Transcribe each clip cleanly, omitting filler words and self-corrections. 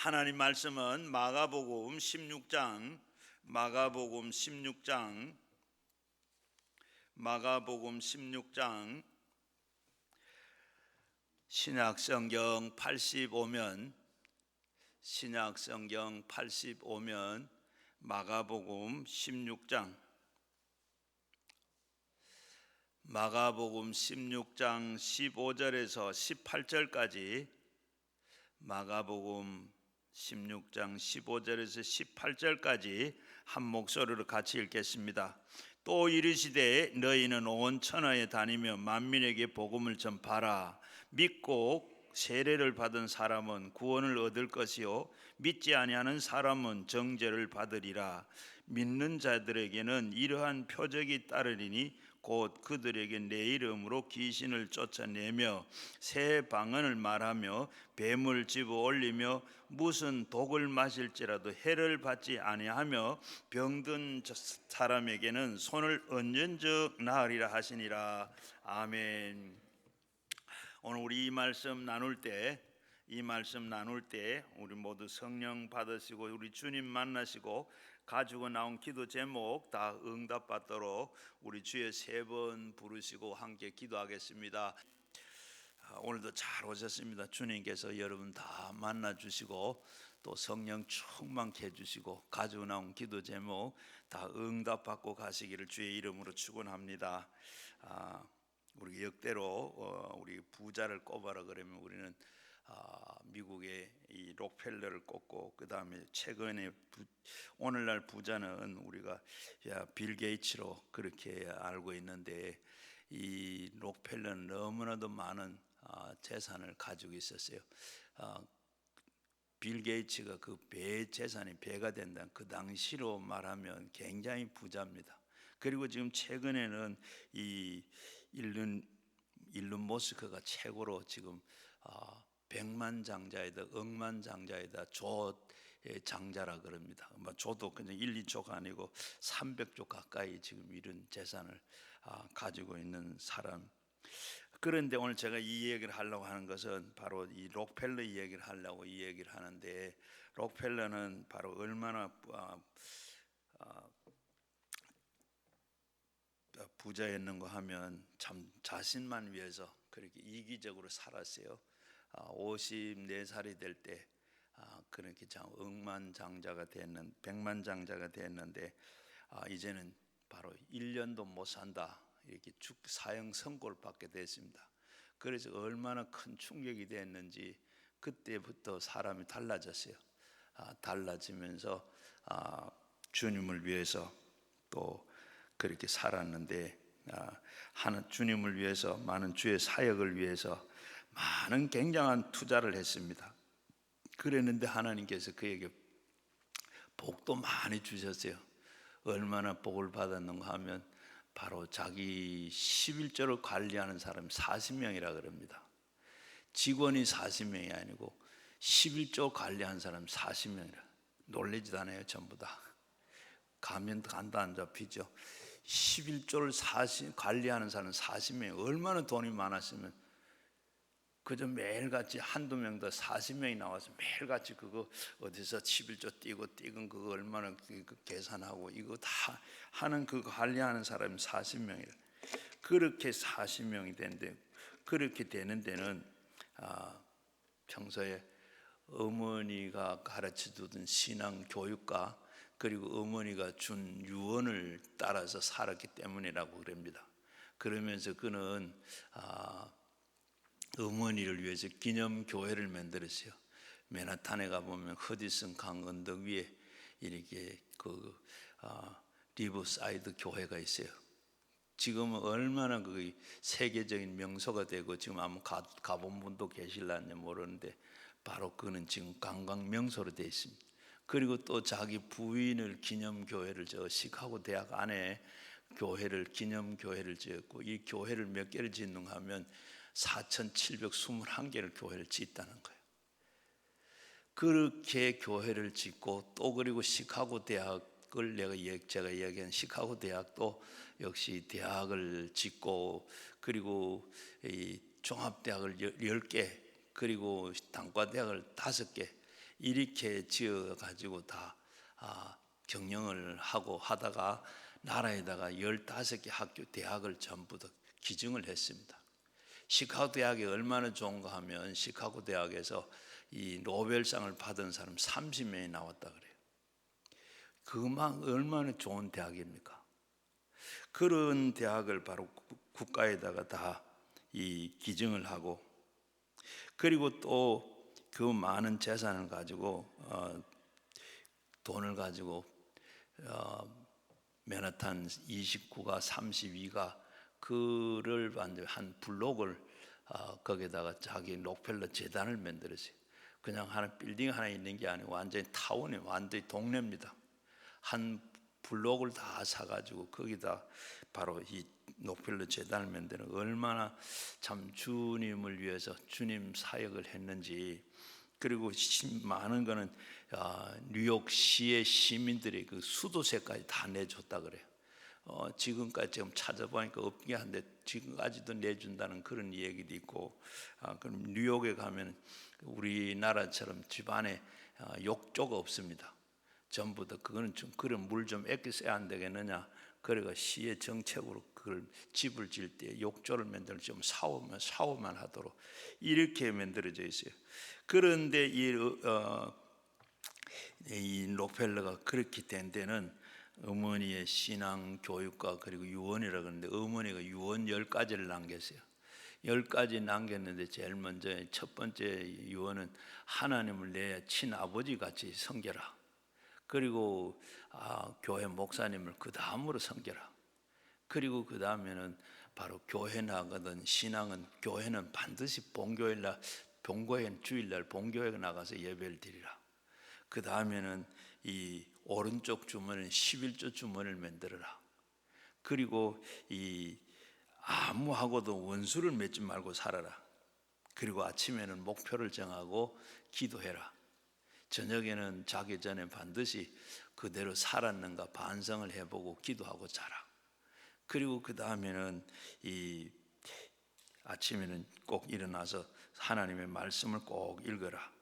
하나님 말씀은 마가복음 16장 마가복음 16장 신약성경 85면 마가복음 16장 15절에서 18절까지 마가복음 16장 15절에서 18절까지 한 목소리로 같이 읽겠습니다. 또 이르시되 너희는 온 천하에 다니며 만민에게 복음을 전파하라. 믿고 세례를 받은 사람은 구원을 얻을 것이요 믿지 아니하는 사람은 정죄를 받으리라. 믿는 자들에게는 이러한 표적이 따르리니 곧 그들에게 내 이름으로 귀신을 쫓아내며 새 방언을 말하며 뱀을 집어 올리며 무슨 독을 마실지라도 해를 받지 아니하며 병든 사람에게는 손을 얹은 적 나으리라 하시니라. 아멘. 오늘 우리 이 말씀 나눌 때 우리 모두 성령 받으시고 우리 주님 만나시고 가지고 나온 기도 제목 다 응답받도록 우리 주의 세 번 부르시고 함께 기도하겠습니다. 오늘도 잘 오셨습니다. 주님께서 여러분 다 만나주시고 또 성령 충만케 해주시고 가지고 나온 기도 제목 다 응답받고 가시기를 주의 이름으로 축원합니다. 우리 역대로 우리 부자를 꼽아라 그러면 우리는 미국의 이 록펠러를 꼽고 그 다음에 최근에 오늘날 부자는 우리가 빌 게이츠로 그렇게 알고 있는데 이 록펠러는 너무나도 많은 재산을 가지고 있었어요. 빌 게이츠가 그 배 재산이 배가 된다는 그 당시로 말하면 굉장히 부자입니다. 그리고 지금 최근에는 이 일론 머스크가 최고로 지금 백만장자이다, 억만장자이다, 조의 장자라 그럽니다. 조도 그냥 1, 2조가 아니고 300조 가까이 지금 이런 재산을 가지고 있는 사람. 그런데 오늘 제가 이 얘기를 하려고 하는 것은 바로 이 록펠러 얘기를 하려고 이 얘기를 하는데, 록펠러는 바로 얼마나 부자였는가 하면 참 자신만 위해서 그렇게 이기적으로 살았어요. 54살이 될 때 그렇게 참 억만장자가 됐는 백만장자가 됐는데 이제는 바로 1년도 못 산다 이렇게 사형 선고를 받게 됐습니다. 그래서 얼마나 큰 충격이 됐는지 그때부터 사람이 달라졌어요. 달라지면서 주님을 위해서 또 그렇게 살았는데 하는 주님을 위해서 많은 주의 사역을 위해서 많은 굉장한 투자를 했습니다. 그랬는데 하나님께서 그에게 복도 많이 주셨어요. 얼마나 복을 받았는가 하면 바로 자기 11조를 관리하는 사람이 40명이라 그럽니다. 직원이 40명이 아니고 11조 관리하는 사람 40명이라. 놀라지도 않아요. 전부 다 가면 간도 안 잡히죠. 11조를 관리하는 사람 40명, 얼마나 돈이 많았으면 그저 매일같이 한두 명 더 40명이 나와서 매일같이 그거 어디서 11조 띄건 그거 얼마나 계산하고 이거 다 하는 그 관리하는 사람이 40명이라. 그렇게 40명이 되는데, 그렇게 되는 데는 평소에 어머니가 가르쳐주던 신앙 교육과 그리고 어머니가 준 유언을 따라서 살았기 때문이라고 그럽니다. 그러면서 그는 어머니를 위해서 기념교회를 만들었어요. 맨하탄에 가보면 허디슨 강 언덕 위에 이렇게 리버사이드 교회가 있어요. 지금은 얼마나 그 세계적인 명소가 되고 지금 아마 가본 분도 계실란지 모르는데 바로 그는 지금 관광 명소로 되어 있습니다. 그리고 또 자기 부인을 기념교회를 시카고 대학 안에 기념교회를 지었고, 이 교회를 몇 개를 짓는가 하면 4,721개를 교회를 짓다는 거예요. 그렇게 교회를 짓고 또 그리고 시카고 대학을 제가 이야기한 시카고 대학도 역시 대학을 짓고 그리고 이 종합대학을 10개 그리고 단과대학을 5개 이렇게 지어 가지고 다 경영을 하고 하다가 나라에다가 15개 학교 대학을 전부 다 기증을 했습니다. 시카고 대학이 얼마나 좋은가 하면 시카고 대학에서 이 노벨상을 받은 사람 30명이 나왔다 그래요. 그만 얼마나 좋은 대학입니까? 그런 대학을 바로 국가에다가 다 이 기증을 하고, 그리고 또 그 많은 재산을 가지고 돈을 가지고 맨하탄 29가 32가 그를 한 블록을 거기다가 자기 록펠러 재단을 만들었어요. 그냥 하나 빌딩 하나 있는 게 아니고 완전히 타운이 완전히 동네입니다. 한 블록을 다 사가지고 거기다 바로 이 록펠러 재단을 만드는, 얼마나 참 주님을 위해서 주님 사역을 했는지. 그리고 많은 거는 뉴욕시의 시민들이 그 수도세까지 다 내줬다 그래요. 지금까지 지금 찾아보니까 없긴 한데 지금까지도 내준다는 그런 얘기도 있고. 그럼 뉴욕에 가면 우리나라처럼 집안에 욕조가 없습니다. 전부 다 그거는 좀 그런 물 좀 아껴 써야 안 되겠느냐. 그래가 시의 정책으로 그걸 집을 지을 때 욕조를 만들어 좀 샤워만 하도록 이렇게 만들어져 있어요. 그런데 이 록펠러가 그렇게 된 데는 어머니의 신앙 교육과 그리고 유언이라고 하는데, 어머니가 유언 10가지를 남겼어요. 10가지 남겼는데 제일 먼저 첫 번째 유언은 하나님을 내 친아버지 같이 섬겨라. 그리고 교회 목사님을 그 다음으로 섬겨라. 그리고 그 다음에는 바로 교회 나가던 신앙은, 교회는 반드시 본교회날, 주일날 본교회 나가서 예배를 드리라. 그 다음에는 이 오른쪽 주머니는 11조 주머니를 만들어라. 그리고 이 아무하고도 원수를 맺지 말고 살아라. 그리고 아침에는 목표를 정하고 기도해라. 저녁에는 자기 전에 반드시 그대로 살았는가 반성을 해보고 기도하고 자라. 그리고 그 다음에는 이 아침에는 꼭 일어나서 하나님의 말씀을 꼭 읽어라.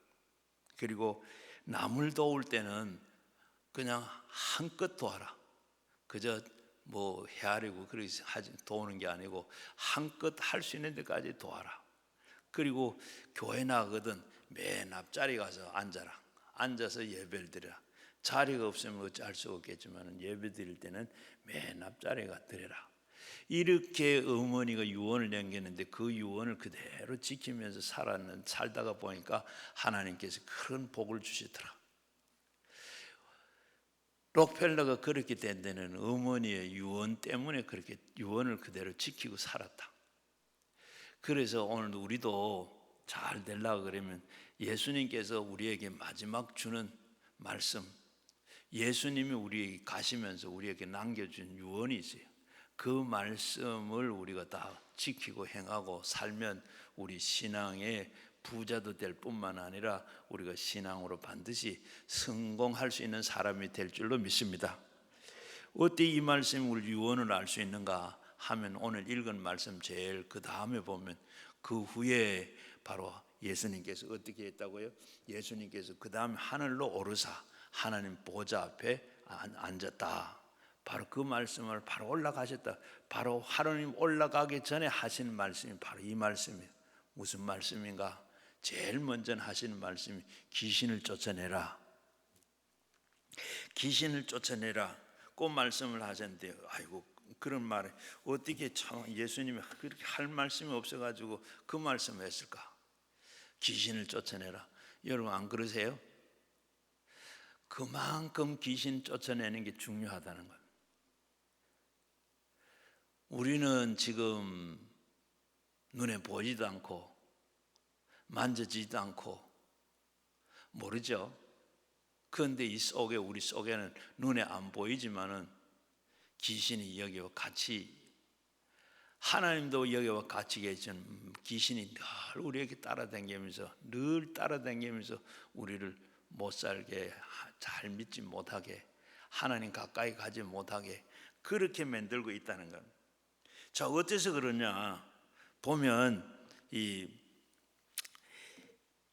그리고 남을 도울 때는 그냥 한껏 도와라. 그저 뭐 헤아리고 그렇게 도우는 게 아니고 한껏 할 수 있는 데까지 도와라. 그리고 교회 나가거든 맨 앞자리 가서 앉아라. 앉아서 예배를 드려라. 자리가 없으면 어찌할 수 없겠지만 예배 드릴 때는 맨 앞자리가 드려라. 이렇게 어머니가 유언을 남겼는데 그 유언을 그대로 지키면서 살다가 보니까 하나님께서 큰 복을 주시더라. 록펠러가 그렇게 된 데는 어머니의 유언 때문에 그렇게 유언을 그대로 지키고 살았다. 그래서 오늘 우리도 잘 되려고 그러면 예수님께서 우리에게 마지막 주는 말씀, 예수님이 우리에게 가시면서 우리에게 남겨준 유언이 있어요. 그 말씀을 우리가 다 지키고 행하고 살면 우리 신앙의 부자도 될 뿐만 아니라 우리가 신앙으로 반드시 성공할 수 있는 사람이 될 줄로 믿습니다. 어떻게 이 말씀이 우리 유언을 알 수 있는가 하면 오늘 읽은 말씀 제일 그 다음에 보면 그 후에 바로 예수님께서 어떻게 했다고요? 예수님께서 그 다음에 하늘로 오르사 하나님 보좌 앞에 앉았다. 바로 그 말씀을 바로 올라가셨다. 바로 하나님 올라가기 전에 하시는 말씀이 바로 이 말씀이에요. 무슨 말씀인가? 제일 먼저 하시는 말씀이 귀신을 쫓아내라. 귀신을 쫓아내라. 그 말씀을 하셨는데, 아이고 그런 말에 어떻게 참 예수님이 그렇게 할 말씀이 없어가지고 그 말씀을 했을까? 귀신을 쫓아내라. 여러분 안 그러세요? 그만큼 귀신 쫓아내는 게 중요하다는 거예요. 우리는 지금 눈에 보이지도 않고 만져지지도 않고 모르죠. 그런데 이 속에, 우리 속에는 눈에 안 보이지만은 귀신이 여기와 같이, 하나님도 여기와 같이 계시는 귀신이 늘 우리에게 따라다니면서 우리를 못 살게, 잘 믿지 못하게, 하나님 가까이 가지 못하게 그렇게 만들고 있다는 겁니다. 자, 어째서 그러냐 보면 이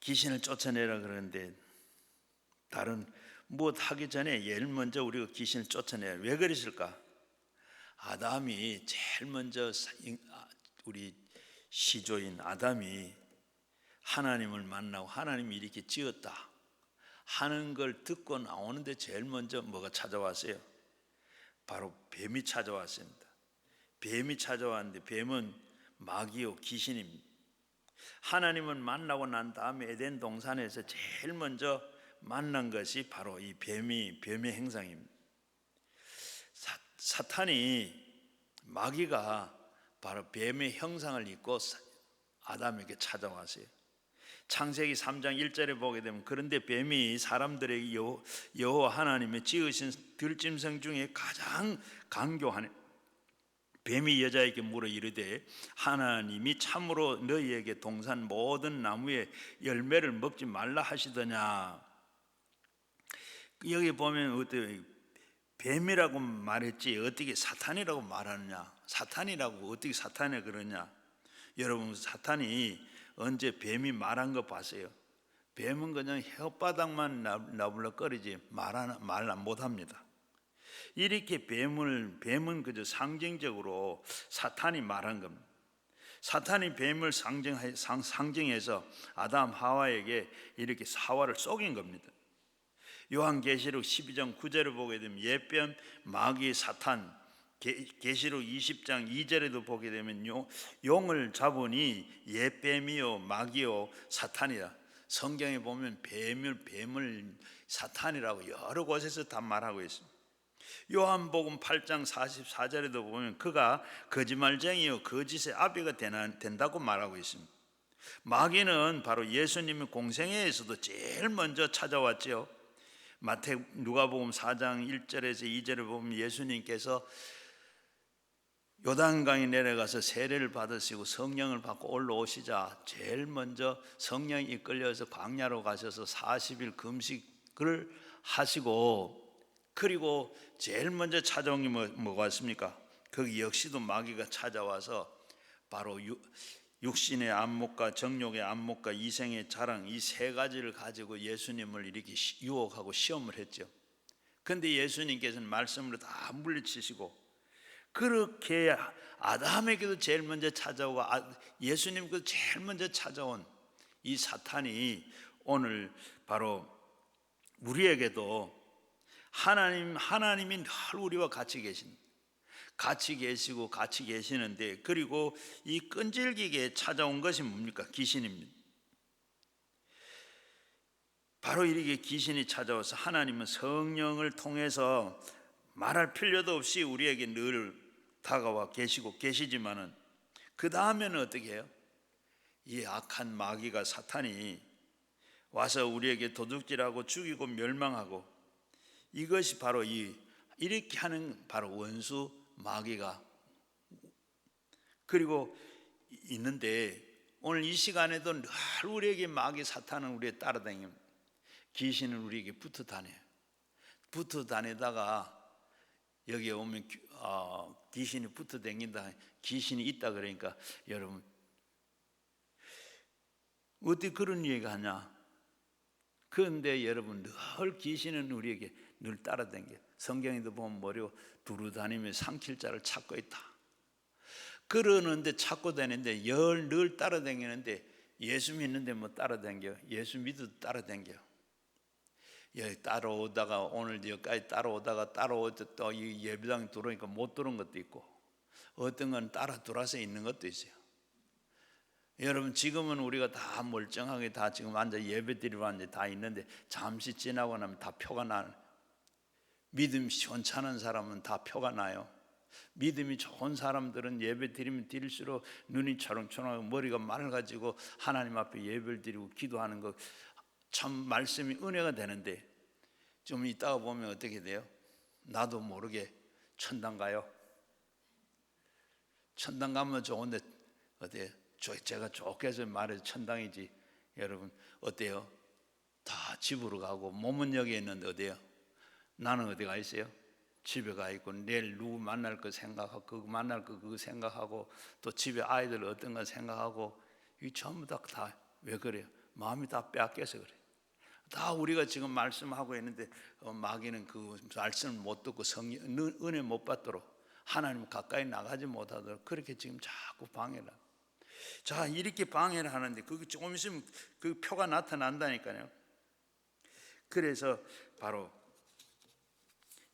귀신을 쫓아내라 그러는데 다른 무엇 하기 전에 제일 먼저 우리가 귀신을 쫓아내야. 왜 그랬을까? 아담이 제일 먼저 우리 시조인 아담이 하나님을 만나고 하나님이 이렇게 지었다 하는 걸 듣고 나오는데 제일 먼저 뭐가 찾아왔어요? 바로 뱀이 찾아왔습니다. 뱀이 찾아왔는데 뱀은 마귀요 귀신입니다. 하나님을 만나고 난 다음에 에덴 동산에서 제일 먼저 만난 것이 바로 이 뱀의 행상입니다. 사탄이 마귀가 바로 뱀의 형상을 입고 아담에게 찾아왔어요. 창세기 3장 1절에 보게 되면 그런데 뱀이 사람들에게 여호와 하나님의 지으신 들짐승 중에 가장 강교하네. 뱀이 여자에게 물어 이르되 하나님이 참으로 너희에게 동산 모든 나무의 열매를 먹지 말라 하시더냐. 여기 보면 어때요? 뱀이라고 말했지 어떻게 사탄이라고 말하느냐? 사탄이라고 어떻게 사탄이 그러냐? 여러분, 사탄이 언제 뱀이 말한 거 봤어요? 뱀은 그냥 혓바닥만 나불럭거리지 말 못합니다. 이렇게 뱀은 그저 상징적으로 사탄이 말한 겁니다. 사탄이 뱀을 상징해서 아담 하와에게 이렇게 사화를 속인 겁니다. 요한계시록 12장 9절을 보게 되면 옛뱀 마귀 사탄, 계시록 20장 2절에도 보게 되면 용을 잡으니 옛뱀이요 마귀요 사탄이라. 성경에 보면 뱀을 사탄이라고 여러 곳에서 다 말하고 있습니다. 요한복음 8장 44절에도 보면 그가 거짓말쟁이요 거짓의 아비가 된다고 말하고 있습니다. 마귀는 바로 예수님의 공생애에서도 제일 먼저 찾아왔죠. 누가복음 4장 1절에서 2절을 보면 예수님께서 요단강에 내려가서 세례를 받으시고 성령을 받고 올라오시자 제일 먼저 성령이 이끌려서 광야로 가셔서 40일 금식을 하시고, 그리고 제일 먼저 찾아온 게 뭐가 왔습니까? 거기 역시도 마귀가 찾아와서 바로 육신의 안목과 정욕의 안목과 이생의 자랑, 이 세 가지를 가지고 예수님을 이렇게 유혹하고 시험을 했죠. 그런데 예수님께서는 말씀으로 다 물리치시고, 그렇게 아담에게도 제일 먼저 찾아오고 예수님께도 제일 먼저 찾아온 이 사탄이 오늘 바로 우리에게도 하나님이 늘 우리와 같이 계시는데, 그리고 이 끈질기게 찾아온 것이 뭡니까? 귀신입니다. 바로 이렇게 귀신이 찾아와서 하나님은 성령을 통해서 말할 필요도 없이 우리에게 늘 다가와 계시지만은 그 다음에는 어떻게 해요? 이 악한 마귀가 사탄이 와서 우리에게 도둑질하고 죽이고 멸망하고, 이것이 바로 이렇게 하는 바로 원수 마귀가 그리고 있는데, 오늘 이 시간에도 늘 우리에게 마귀 사탄은 우리에 따라다닙니다. 귀신은 우리에게 붙어 다니다가 여기에 오면 귀신이 붙어 다닌다, 귀신이 있다 그러니까 여러분 어떻게 그런 얘기가 하냐? 그런데 여러분 늘 귀신은 우리에게 늘 따라다녀요. 성경에도 보면 뭐래요? 두루 다니며 삼킬 자를 찾고 있다 그러는데, 찾고 다니는데 늘 따라다니는데, 예수 믿는데 뭐 따라다녀요? 예수 믿어도 따라다녀요. 여기 따라오다가 오늘 여기까지 따라오다가 또 이 예배당에 들어오니까 못 들어온 것도 있고, 어떤 건 따라 들어와서 있는 것도 있어요. 여러분, 지금은 우리가 다 멀쩡하게 다 지금 앉아 예배 드리러 앉아 다 있는데, 잠시 지나고 나면 다 표가 나요. 믿음이 시원찮은 사람은 다 표가 나요. 믿음이 좋은 사람들은 예배 드리면 드릴수록 눈이 초롱초롱하고 머리가 맑아지고 하나님 앞에 예배를 드리고 기도하는 거 참 말씀이 은혜가 되는데, 좀 이따가 보면 어떻게 돼요? 나도 모르게 천당 가요. 천당 가면 좋은데 어때요? 제가 좋게 해서 말해서 천당이지. 여러분 어때요? 다 집으로 가고 몸은 여기 있는데 어때요? 나는 어디 가 있어요? 집에 가 있고 내일 누구 만날 거 생각하고 그거 만날 거 그거 생각하고 또 집에 아이들 어떤 거 생각하고, 이 전부 다 왜 그래요? 마음이 다 빼앗겨서 그래요. 다 우리가 지금 말씀하고 있는데 마귀는 그 말씀을 못 듣고 은혜 못 받도록, 하나님 가까이 나가지 못하도록 그렇게 지금 자꾸 방해를. 자, 이렇게 방해를 하는데 그게 조금 있으면 그 표가 나타난다니까요. 그래서 바로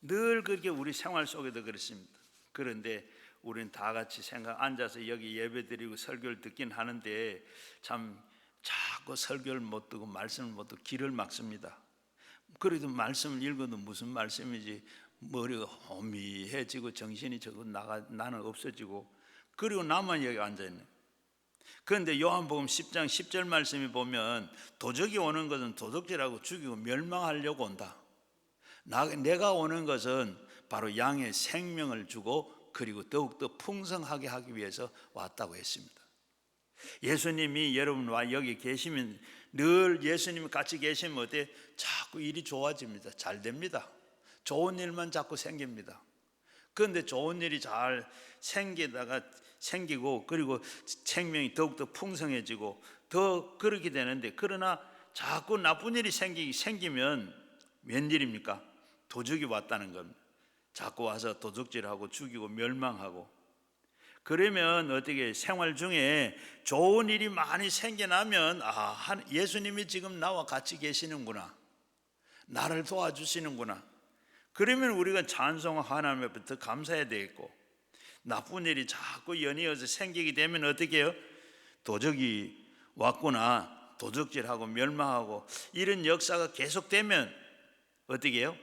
늘 그렇게 우리 생활 속에도 그렇습니다. 그런데 우리는 다 같이 앉아서 여기 예배드리고 설교를 듣긴 하는데 참 자꾸 설교를 못 듣고 말씀을 못 듣고 길을 막습니다. 그래도 말씀을 읽어도 무슨 말씀이지, 머리가 호미해지고 정신이 저거 나는 없어지고, 그리고 나만 여기 앉아있네. 그런데 요한복음 10장 10절 말씀이 보면 도적이 오는 것은 도둑질하고 죽이고 멸망하려고 온다. 내가 오는 것은 바로 양의 생명을 주고 그리고 더욱더 풍성하게 하기 위해서 왔다고 했습니다. 예수님이 여러분과 여기 계시면, 늘 예수님이 같이 계시면 어때? 자꾸 일이 좋아집니다. 잘 됩니다. 좋은 일만 자꾸 생깁니다. 그런데 좋은 일이 잘 생기고 그리고 생명이 더욱더 풍성해지고 더 그렇게 되는데, 그러나 자꾸 나쁜 일이 생기면 웬일입니까? 도적이 왔다는 겁니다. 자꾸 와서 도둑질하고 죽이고 멸망하고. 그러면 어떻게 생활 중에 좋은 일이 많이 생겨나면 예수님이 지금 나와 같이 계시는구나, 나를 도와주시는구나. 그러면 우리가 찬송하고 하나님 앞에 더 감사해야 되겠고, 나쁜 일이 자꾸 연이어서 생기게 되면 어떻게 해요? 도적이 왔구나, 도적질하고 멸망하고 이런 역사가 계속되면 어떻게 해요?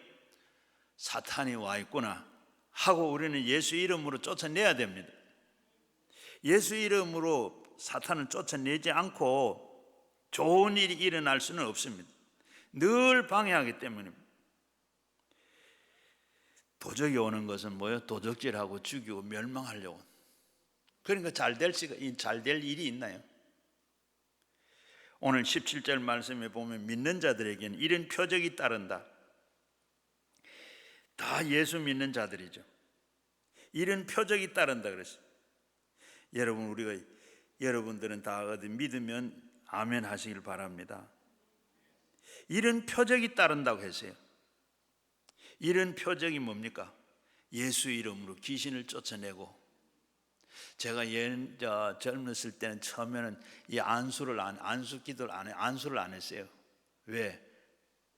사탄이 와 있구나 하고 우리는 예수 이름으로 쫓아내야 됩니다. 예수 이름으로 사탄을 쫓아내지 않고 좋은 일이 일어날 수는 없습니다. 늘 방해하기 때문입니다. 도적이 오는 것은 뭐예요? 도적질하고 죽이고 멸망하려고. 그러니까 잘 될 일이 있나요? 오늘 17절 말씀에 보면 믿는 자들에게는 이런 표적이 따른다. 다 예수 믿는 자들이죠. 이런 표적이 따른다 그랬어요. 여러분들은 다 어디 믿으면 아멘 하시길 바랍니다. 이런 표적이 따른다고 했어요. 이런 표적이 뭡니까? 예수 이름으로 귀신을 쫓아내고. 제가 젊었을 때는 처음에는 이 안수 기도를 안수를 안 했어요. 왜?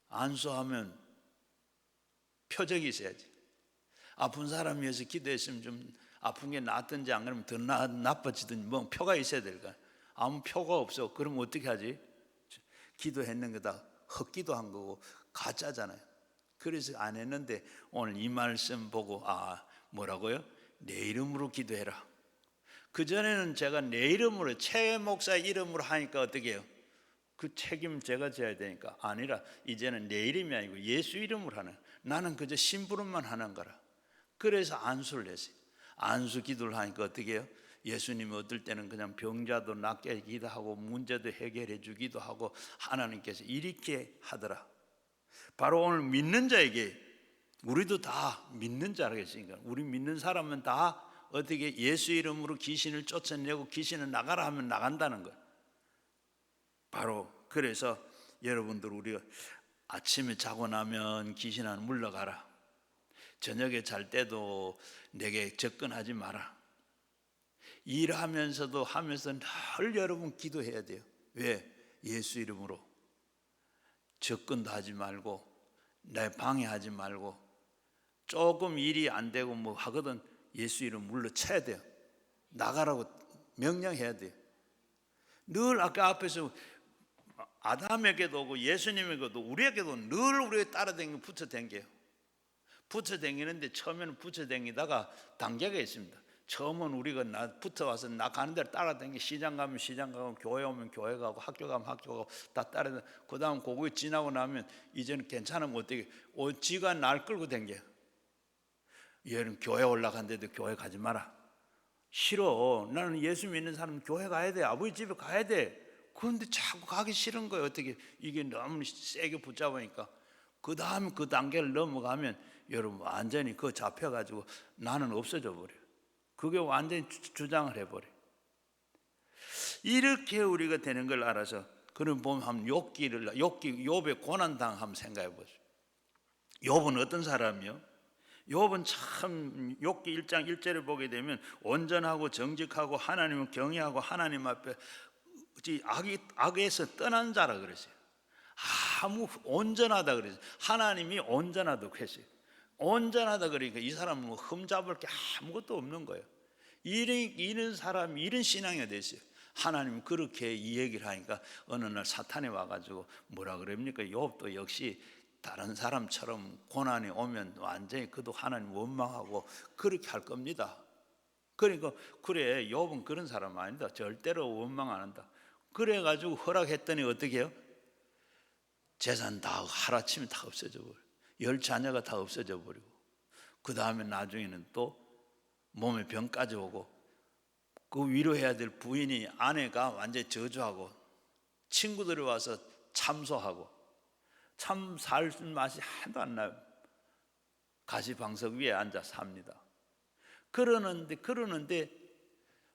안수하면 표적이 있어야지. 아픈 사람 위해서 기도했으면 좀 아픈 게 낫든지 안 그러면 더 나빠지든지 뭐 표가 있어야 될까? 아무 표가 없어. 그럼 어떻게 하지? 기도했는 거다 헛기도한 거고 가짜잖아요. 그래서 안 했는데 오늘 이 말씀 보고 뭐라고요? 내 이름으로 기도해라. 그전에는 제가 내 이름으로, 최 목사 이름으로 하니까 어떻게 해요? 그 책임 제가 져야 되니까. 아니라 이제는 내 이름이 아니고 예수 이름으로 하는, 나는 그저 심부름만 하는 거라. 그래서 안수를 했어요. 안수 기도를 하니까 어떻게 해요? 예수님이 어떨 때는 그냥 병자도 낫게 하기도 하고 문제도 해결해 주기도 하고 하나님께서 이렇게 하더라. 바로 오늘 믿는 자에게, 우리도 다 믿는 자라고 했으니까 우리 믿는 사람은 다 어떻게 예수 이름으로 귀신을 쫓아내고 귀신을 나가라 하면 나간다는 것. 바로 그래서 여러분들, 우리가 아침에 자고 나면 귀신아 물러가라. 저녁에 잘 때도 내게 접근하지 마라. 일하면서도 하면서 늘 여러분 기도해야 돼요. 왜? 예수 이름으로 접근도 하지 말고 내 방해하지 말고, 조금 일이 안 되고 뭐 하거든 예수 이름 물러쳐야 돼요. 나가라고 명령해야 돼요. 늘 아까 앞에서 아담에게도 오고 예수님에게도 우리에게도 늘 우리가 따라다니고 붙어다녀요. 붙어다니는데 처음에는 붙어다니다가 단계가 있습니다. 처음은 우리가 붙어와서 나 가는 데를 따라다니고, 시장 가면 시장 가고 교회 오면 교회 가고 학교 가면 학교 가고 다 따라다니고, 그 다음 그거 지나고 나면 이제는 괜찮으면 어떻게 지가 날 끌고 다녀요. 얘는 교회 올라간데도 교회 가지 마라. 싫어. 나는 예수 믿는 사람은 교회 가야 돼. 아버지 집에 가야 돼. 그런데 자꾸 가기 싫은 거예요. 어떻게 이게 너무 세게 붙잡으니까. 그 다음 그 단계를 넘어가면 여러분 완전히 그거 잡혀가지고 나는 없어져 버려요. 그게 완전히 주장을 해버려요. 이렇게 우리가 되는 걸 알아서 그럼 보면 한번 욥의 고난당 한번 생각해 보세요. 욥은 어떤 사람이요? 욥은 참 욥기 1장 1절을 보게 되면 온전하고 정직하고 하나님을 경외하고 하나님 앞에 악에서 떠난 자라 그랬어요. 아무 온전하다 그랬어요. 하나님이 온전하다고 했어요. 온전하다 그러니까 이 사람은 뭐 흠잡을 게 아무것도 없는 거예요. 이런 사람이 이런 신앙이 됐어요. 하나님 그렇게 이 얘기를 하니까 어느 날 사탄이 와가지고 뭐라 그럽니까? 욥도 역시 다른 사람처럼 고난이 오면 완전히 그도 하나님 원망하고 그렇게 할 겁니다. 그러니까 그래 욥은 그런 사람 아니다. 절대로 원망 안 한다. 그래가지고 허락했더니 어떻게 해요? 재산 다 하루아침에 다 없어져 버려. 10자녀가 다 없어져 버리고 그 다음에 나중에는 또 몸에 병까지 오고 그 위로해야 될 부인이 아내가 완전히 저주하고 친구들이 와서 참소하고 참 살 맛이 하나도 안 나요. 가시방석 위에 앉아 삽니다. 그러는데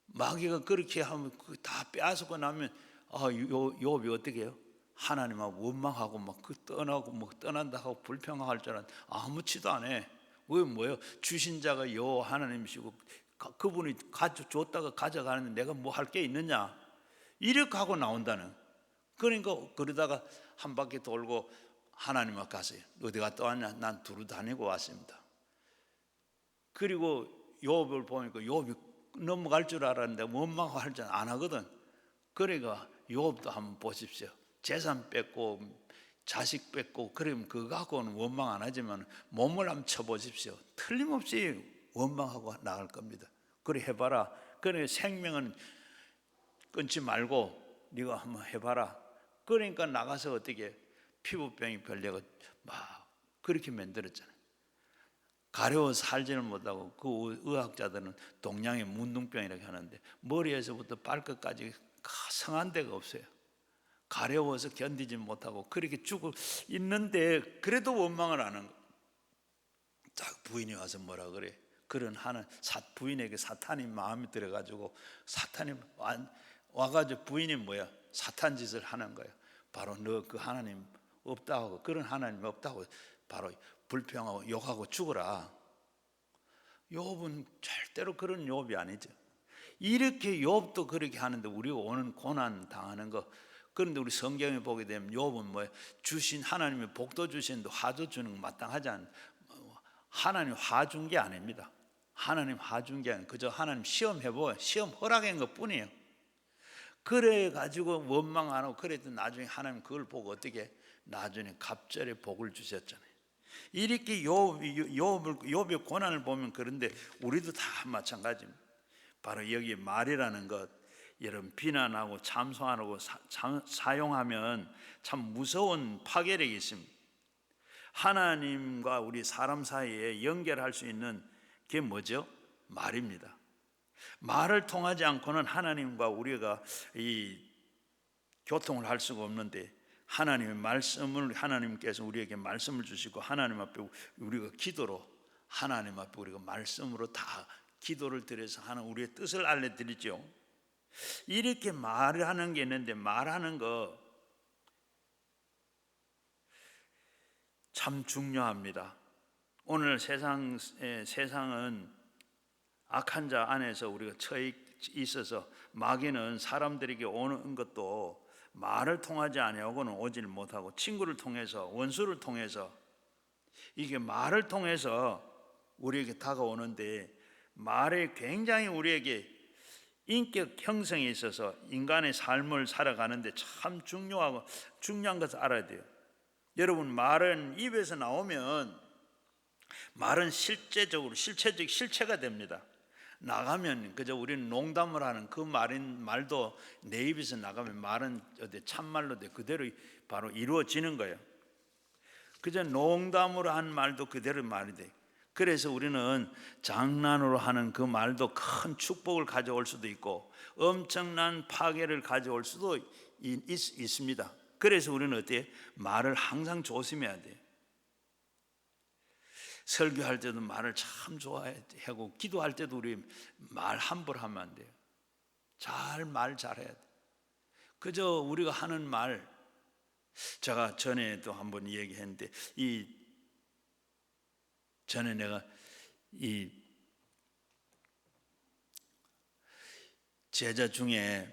마귀가 그렇게 하면 다 빼앗고 나면 욥이 어떻게 해요? 하나님하고 원망하고 막 떠나고 뭐 떠난다 하고 불평할 줄 알았는데 아무치도 안 해. 왜 뭐예요? 주신 자가 여호와 하나님이시고 그분이 줬다가 가져가는데 내가 뭐 할 게 있느냐? 이렇게 하고 나온다는. 그러니까 그러다가 한 바퀴 돌고 하나님 앞에 가세요. 어디 갔다 왔냐? 난 두루 다니고 왔습니다. 그리고 욥을 보니까 욥이 넘어갈 줄 알았는데 원망하고 할 줄 안 하거든. 그러니까 욥도 한번 보십시오. 재산 뺏고 자식 뺏고 그러면 그거 갖고는 원망 안 하지만 몸을 한번 쳐보십시오. 틀림없이 원망하고 나갈 겁니다. 그래 해봐라. 그래 생명은 끊지 말고 네가 한번 해봐라. 그러니까 나가서 어떻게 피부병이 걸려가 막 그렇게 만들었잖아요. 가려워서 살지는 못하고 그 의학자들은 동양의 문둥병이라고 하는데 머리에서부터 발끝까지 성한 데가 없어요. 가려워서 견디지 못하고 그렇게 죽어 있는데 그래도 원망을 안 하는 거예요. 딱 부인이 와서 뭐라 그래? 그런 부인에게 사탄이 마음에 들어가지고 사탄이 와가지고 부인이 뭐야? 사탄 짓을 하는 거예요. 바로 너 그 하나님 없다고 그런 하나님 없다고 바로 불평하고 욕하고 죽어라. 욥은 절대로 그런 욥이 아니죠. 이렇게 욥도 그렇게 하는데 우리가 오는 고난 당하는 거. 그런데 우리 성경에 보게 되면 욥은 뭐예요? 주신 하나님이 복도 주시는데 화도 주는 거 마땅하지 않은. 하나님 화 준 게 아닙니다. 하나님 화 준 게 아니고 그저 하나님 시험 해보고 시험 허락한 것 뿐이에요. 그래 가지고 원망 안 하고 그랬더니 나중에 하나님 그걸 보고 어떻게 나중에 갑절에 복을 주셨잖아요. 이렇게 욥의 고난을 보면 그런데 우리도 다 마찬가지입니다. 바로 여기 말이라는 것 여러분 비난하고 참소하고 사용하면 참 무서운 파괴력이 있습니다. 하나님과 우리 사람 사이에 연결할 수 있는 게 뭐죠? 말입니다. 말을 통하지 않고는 하나님과 우리가 이 교통을 할 수가 없는데 하나님의 말씀을 하나님께서 우리에게 말씀을 주시고 하나님 앞에 우리가 기도로 하나님 앞에 우리가 말씀으로 다 기도를 드려서 하는 우리의 뜻을 알려드리죠. 이렇게 말을 하는 게 있는데 말하는 거 참 중요합니다. 오늘 세상은 악한 자 안에서 우리가 처해 있어서 마귀는 사람들에게 오는 것도 말을 통하지 아니하고는 오지를 못하고 친구를 통해서 원수를 통해서 이게 말을 통해서 우리에게 다가오는데 말에 굉장히 우리에게 인격 형성에 있어서 인간의 삶을 살아가는데 참 중요한 것을 알아야 돼요. 여러분 말은 입에서 나오면 말은 실체가 됩니다. 나가면 그저 우리는 농담을 하는 그 말도 내 입에서 나가면 말은 참말로 그대로 바로 이루어지는 거예요. 그저 농담으로 한 말도 그대로 말이 돼. 그래서 우리는 장난으로 하는 그 말도 큰 축복을 가져올 수도 있고 엄청난 파괴를 가져올 수도 있습니다. 그래서 우리는 어때요? 말을 항상 조심해야 돼요. 설교할 때도 말을 참 좋아하고 기도할 때도 우리 말 함부로 하면 안 돼요. 말 잘해야 돼요. 그저 우리가 하는 말, 제가 전에도 한번 얘기했는데, 전에 내가 이 제자 중에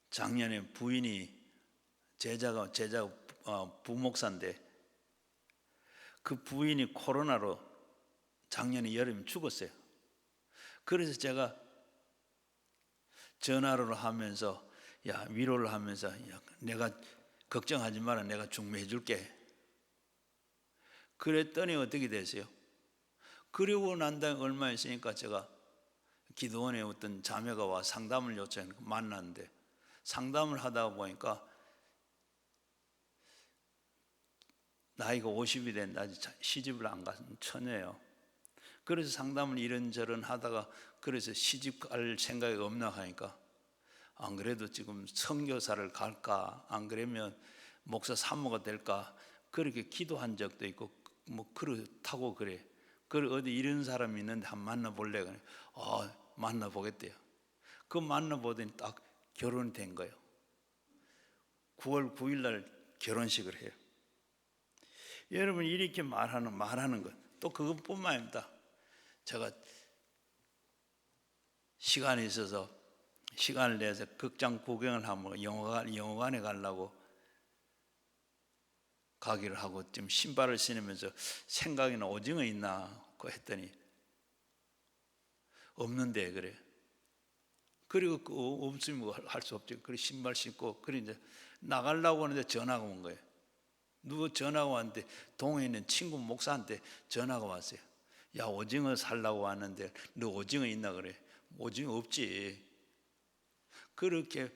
작년에 부인이 제자 부목사인데, 그 부인이 코로나로 작년에 여름에 죽었어요. 그래서 제가 전화를 하면서 위로를 하면서 내가 걱정하지 마라, 내가 중매해 줄게. 그랬더니 어떻게 됐어요? 그리고 난 다음에 얼마 있으니까 제가 기도원에 어떤 자매가 와 상담을 요청해 만났는데, 상담을 하다 보니까 나이가 50이 된다, 아직 시집을 안 간 처녀예요. 그래서 상담을 이런저런 하다가, 그래서 시집 갈 생각이 없나 하니까, 안 그래도 지금 선교사를 갈까, 안 그러면 목사 사모가 될까, 그렇게 기도한 적도 있고 뭐 그렇다고 그래. 그래 어디 이런 사람이 있는데 한번 만나볼래? 그래. 만나보겠대요. 그 만나보더니 딱 결혼이 된 거예요. 9월 9일 날 결혼식을 해요. 여러분, 이렇게 말하는 것, 또 그것뿐만 아닙니다. 제가 시간이 있어서 시간을 내서 극장 구경을 하면 영화관에 가려고 가기를 하고, 지금 신발을 신으면서 생각에는 오징어 있나 했더니 없는데, 그래. 그리고 없으면 할 수 없죠. 그래 신발 신고, 그래 이제 나가려고 하는데 전화가 온 거예요. 누구 전화가 왔는데, 동해 있는 친구 목사한테 전화가 왔어요. 야, 오징어 살라고 왔는데 너 오징어 있나? 그래. 오징어 없지. 그렇게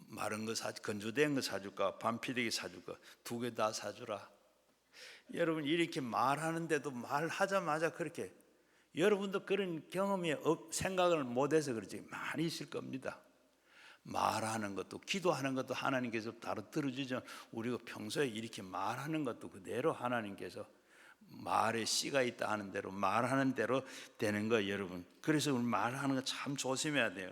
마른 거 건조된 거 사줄까, 반피대기 사줄까, 두 개 다 사주라. 여러분, 이렇게 말하는데도 말하자마자 그렇게, 여러분도 그런 경험이 생각을 못해서 그렇지 많이 있을 겁니다. 말하는 것도, 기도하는 것도 하나님께서 바로 들어주죠. 우리가 평소에 이렇게 말하는 것도 그대로 하나님께서 말에 씨가 있다 하는 대로 말하는 대로 되는 거예요, 여러분. 그래서 우리 말하는 거 참 조심해야 돼요.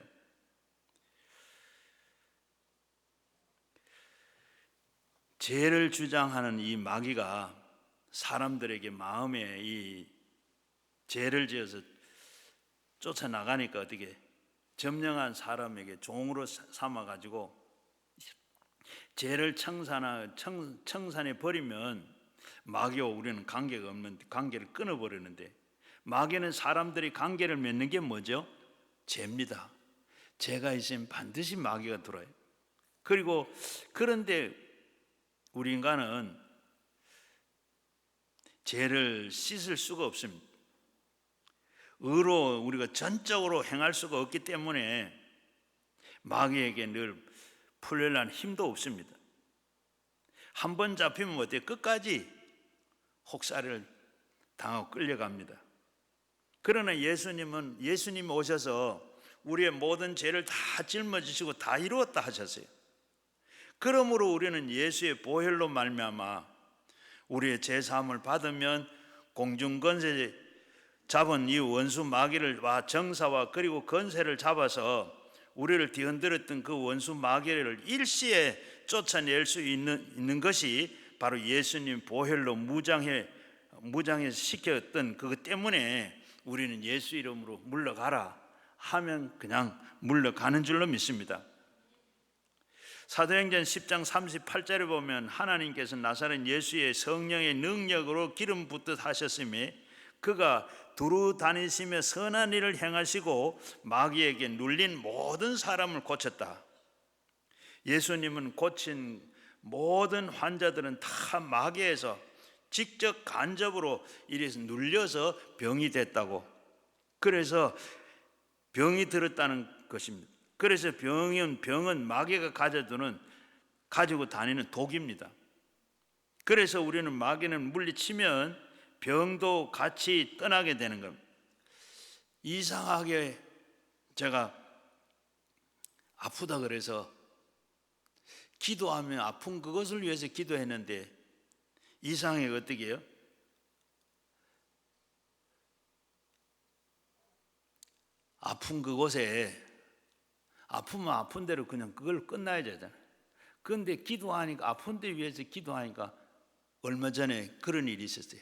죄를 주장하는 이 마귀가 사람들에게 마음에 이 죄를 지어서 쫓아나가니까 어떻게 점령한 사람에게 종으로 삼아가지고 죄를 청산해 버리면 마귀와 우리는 관계가 없는데, 관계를 끊어버리는데, 마귀는 사람들이 관계를 맺는 게 뭐죠? 죄입니다. 죄가 있으면 반드시 마귀가 들어요. 그리고 그런데 우리 인간은 죄를 씻을 수가 없습니다. 의로 우리가 전적으로 행할 수가 없기 때문에 마귀에게 늘 풀려난 힘도 없습니다. 한 번 잡히면 어때요? 끝까지 혹사를 당하고 끌려갑니다. 그러나 예수님 오셔서 우리의 모든 죄를 다 짊어지시고 다 이루었다 하셨어요. 그러므로 우리는 예수의 보혈로 말미암아 우리의 죄 사함을 받으면 공중권세 잡은 이 원수 마귀를 정사와 그리고 권세를 잡아서 우리를 뒤흔들었던 그 원수 마귀를 일시에 쫓아낼 수 있는 것이 바로 예수님 보혈로 무장해 시켰던 그것 때문에 우리는 예수 이름으로 물러가라 하면 그냥 물러가는 줄로 믿습니다. 사도행전 10장 38절에 보면 하나님께서 나사렛 예수의 성령의 능력으로 기름 붓듯 하셨으며 그가 두루 다니시며 선한 일을 행하시고 마귀에게 눌린 모든 사람을 고쳤다. 예수님은 고친 모든 환자들은 다 마귀에서 직접 간접으로 이래서 눌려서 병이 됐다고. 그래서 병이 들었다는 것입니다. 그래서 병은 마귀가 가지고 다니는 독입니다. 그래서 우리는 마귀는 물리치면 병도 같이 떠나게 되는 겁니다. 이상하게 제가 아프다 그래서 기도하면 아픈 그것을 위해서 기도했는데 이상하게 어떻게 해요? 아픈 그곳에 아프면 아픈 대로 그냥 그걸 끝나야 되잖아요. 그런데 기도하니까, 아픈 데 위해서 기도하니까, 얼마 전에 그런 일이 있었어요.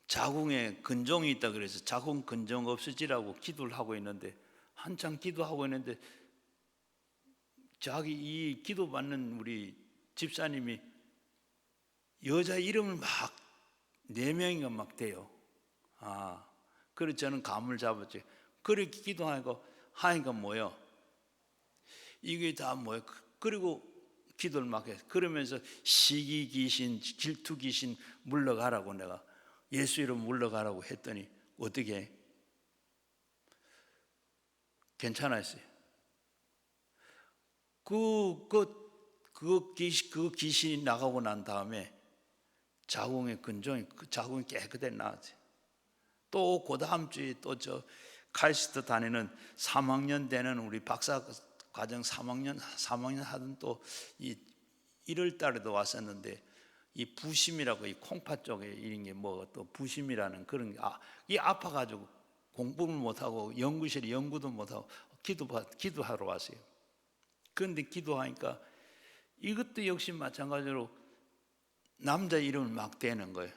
자궁에 근종이 있다 그래서 자궁 근종 없어지라고 기도를 하고 있는데, 한창 기도하고 있는데 자기 이 기도받는 우리 집사님이 여자 이름을 막 4명인가 막 돼요. 그래서 저는 감을 잡았지. 그렇게 하니까 뭐요? 이게 다 뭐예요? 그리고 기도를 막 해요. 그러면서 시기 귀신, 질투 귀신 물러가라고, 내가 예수 이름 물러가라고 했더니 어떻게 괜찮았어요. 그 귀신이 나가고 난 다음에 자궁의 근종이, 그 자궁이 깨끗하게 나았어요. 또 그 다음 주에 또 저 카이스트 다니는 3학년 되는 우리 박사 과정 3학년 하던 또 이 1월 달에도 왔었는데, 이 부심이라고, 이 콩팥 쪽에 이런 게 뭐 또 부심이라는 그런 게 이 아파가지고 공부를 못하고 연구실에 연구도 못하고 기도하러 왔어요. 그런데 기도하니까 이것도 역시 마찬가지로 남자 이름을 막 대는 거예요.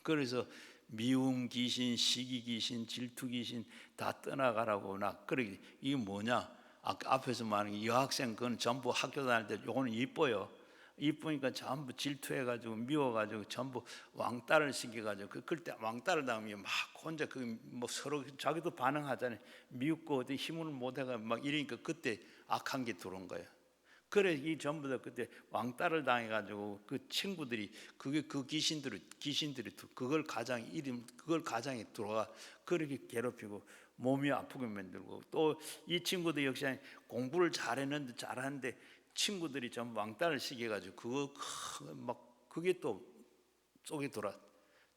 그래서 미움 귀신, 시기 귀신, 질투 귀신 다 떠나가라고. 그러게 이게 뭐냐? 아까 앞에서 말한 여학생, 그건 전부 학교 다닐 때 요거는 이뻐요. 이쁘니까 전부 질투해가지고 미워가지고 전부 왕따를 시켜가지고, 그때 왕따를 당하면 막 혼자 뭐 서로 자기도 반응하잖아요. 미웃고 어디 힘을 못해가 막 이러니까 그때 악한 게 들어온 거예요. 그래 이 전부 다 그때 왕따를 당해가지고 그 친구들이 그 귀신들이 그걸 가장에 들어가 그렇게 괴롭히고 몸이 아프게 만들고, 또 이 친구도 역시 공부를 잘하는데 친구들이 전부 왕따를 시켜가지고 그게 또 속에 돌아.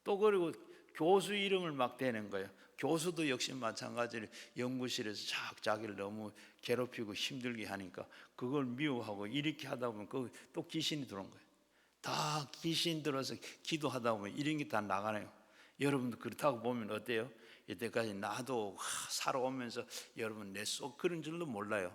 또 그리고 교수 이름을 막 대는 거예요. 교수도 역시 마찬가지로 연구실에서 자기를 너무 괴롭히고 힘들게 하니까 그걸 미워하고 이렇게 하다 보면 또 귀신이 들어온 거예요. 다 귀신 들어서 기도하다 보면 이런 게 다 나가네요. 여러분도 그렇다고 보면 어때요? 이때까지 나도 살아오면서 여러분 내 속 그런 줄도 몰라요.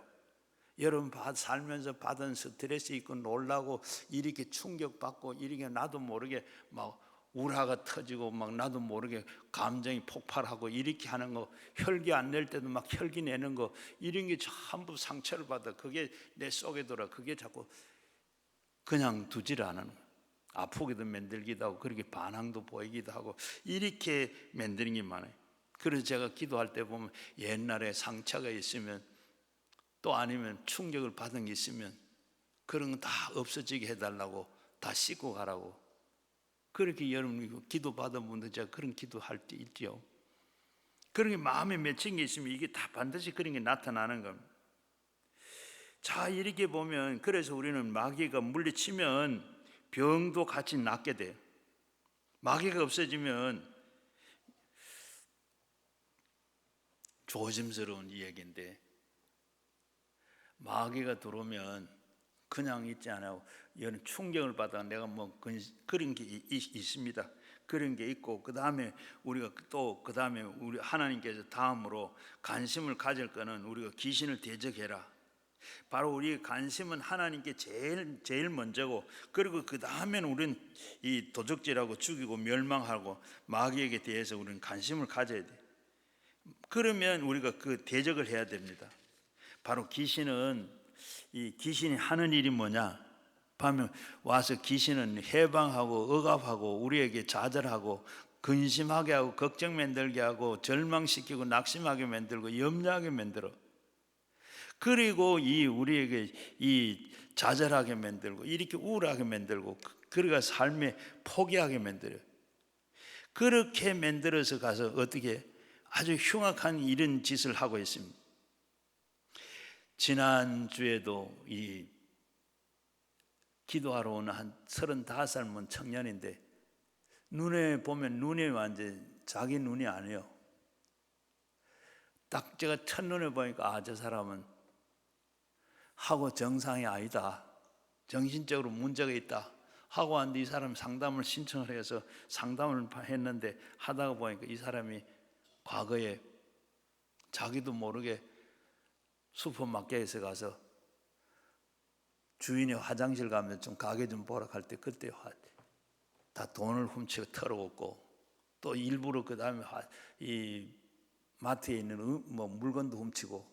여러분 살면서 받은 스트레스 있고 놀라고 이렇게 충격받고 이렇게 나도 모르게 막 우라가 터지고 막 나도 모르게 감정이 폭발하고 이렇게 하는 거, 혈기 안 낼 때도 막 혈기 내는 거, 이런 게 전부 상처를 받아. 그게 내 속에 들어. 그게 자꾸 그냥 두지를 않는 거예요. 아프기도 만들기도 하고 그렇게 반항도 보이기도 하고 이렇게 만드는 게 많아요. 그래서 제가 기도할 때 보면 옛날에 상처가 있으면 또 아니면 충격을 받은 게 있으면 그런 거 다 없어지게 해달라고, 다 씻고 가라고. 그렇게 여러분 기도 받은 분들 제가 그런 기도할 때 있죠. 그런 게 마음에 맺힌 게 있으면 이게 다 반드시 그런 게 나타나는 겁니다. 자, 이렇게 보면 그래서 우리는 마귀가 물리치면 병도 같이 낫게 돼요. 마귀가 없어지면, 조심스러운 이야기인데, 마귀가 들어오면 그냥 있지 않아요. 이런 충격을 받아 내가 뭐 그런 게 있습니다. 그런 게 있고, 그 다음에 우리가 또 그 다음에 우리 하나님께서 다음으로 관심을 가질 거는 우리가 귀신을 대적해라. 바로 우리의 관심은 하나님께 제일 먼저고, 그리고 그 다음에는 우리는 이 도적질하고 죽이고 멸망하고 마귀에게 대해서 우리는 관심을 가져야 돼. 그러면 우리가 그 대적을 해야 됩니다. 바로 이 귀신이 하는 일이 뭐냐? 하면 와서 귀신은 해방하고 억압하고 우리에게 좌절하고 근심하게 하고 걱정 만들게 하고 절망시키고 낙심하게 만들고 염려하게 만들어. 그리고 우리에게 좌절하게 만들고 이렇게 우울하게 만들고, 그러니까 삶에 포기하게 만들어요. 그렇게 만들어서 가서 어떻게 아주 흉악한 이런 짓을 하고 있습니다. 지난주에도 이 기도하러 오는 한 35살 청년인데, 눈에 보면 눈이 완전 자기 눈이 아니에요. 딱 제가 첫눈에 보니까 저 사람은 하고 정상이 아니다, 정신적으로 문제가 있다 하고 왔는데, 이 사람 상담을 신청을 해서 상담을 했는데 하다가 보니까 이 사람이 과거에 자기도 모르게 슈퍼마켓에 가서 주인이 화장실 가면 좀 가게 좀 보라 할 때 그때 다 돈을 훔치고 털어먹고, 또 일부러 그 다음에 이 마트에 있는 뭐 물건도 훔치고,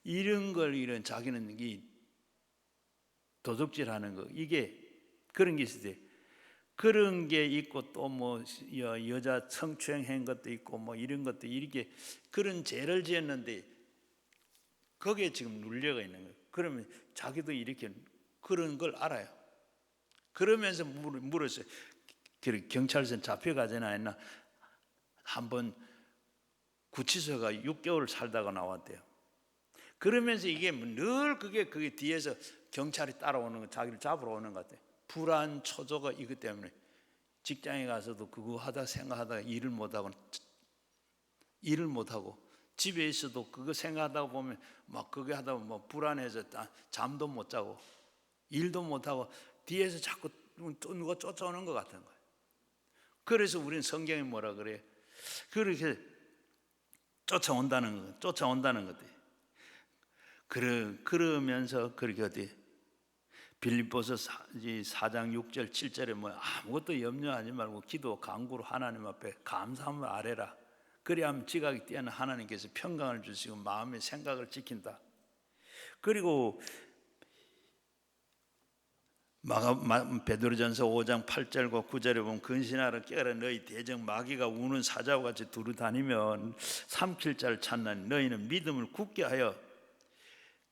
이런 자기는 이 도둑질하는 거, 이게 그런 게 있어요. 그런 게 있고, 또 뭐 여자 성추행한 것도 있고, 뭐 이런 것도, 이렇게 그런 죄를 지었는데 거기에 지금 눌려가 있는 거예요. 그러면 자기도 이렇게 그런 걸 알아요. 그러면서 물었어요. 경찰서 잡혀가잖아 했나. 한번 구치소가 6개월 살다가 나왔대요. 그러면서 이게 늘 그게 뒤에서 경찰이 따라오는 거, 자기를 잡으러 오는 것 같아요. 불안, 초조가 이것 때문에 직장에 가서도 그거 하다 생각하다가 일을 못하고, 집에 있어도 그거 생각하다 보면 막 그게 하다 보면 뭐 불안해서 잠도 못 자고 일도 못하고 뒤에서 자꾸 누가 쫓아오는 것 같은 거예요. 그래서 우리는 성경에 뭐라 그래요? 그렇게 쫓아온다는 것들. 그러면서 그렇게 어디 빌립보서 4장 6절 7절에 뭐 아무것도 염려하지 말고 기도 간구로 하나님 앞에 감사함을 아뢰라. 그리하면 지각이 뛰어난 하나님께서 평강을 주시고 마음의 생각을 지킨다. 그리고 베드로전서 5장 8절과 9절에 보면 근신하라 깨어라 너희 대적 마귀가 우는 사자와 같이 두루 다니면 삼킬 자를 찾나니 너희는 믿음을 굳게 하여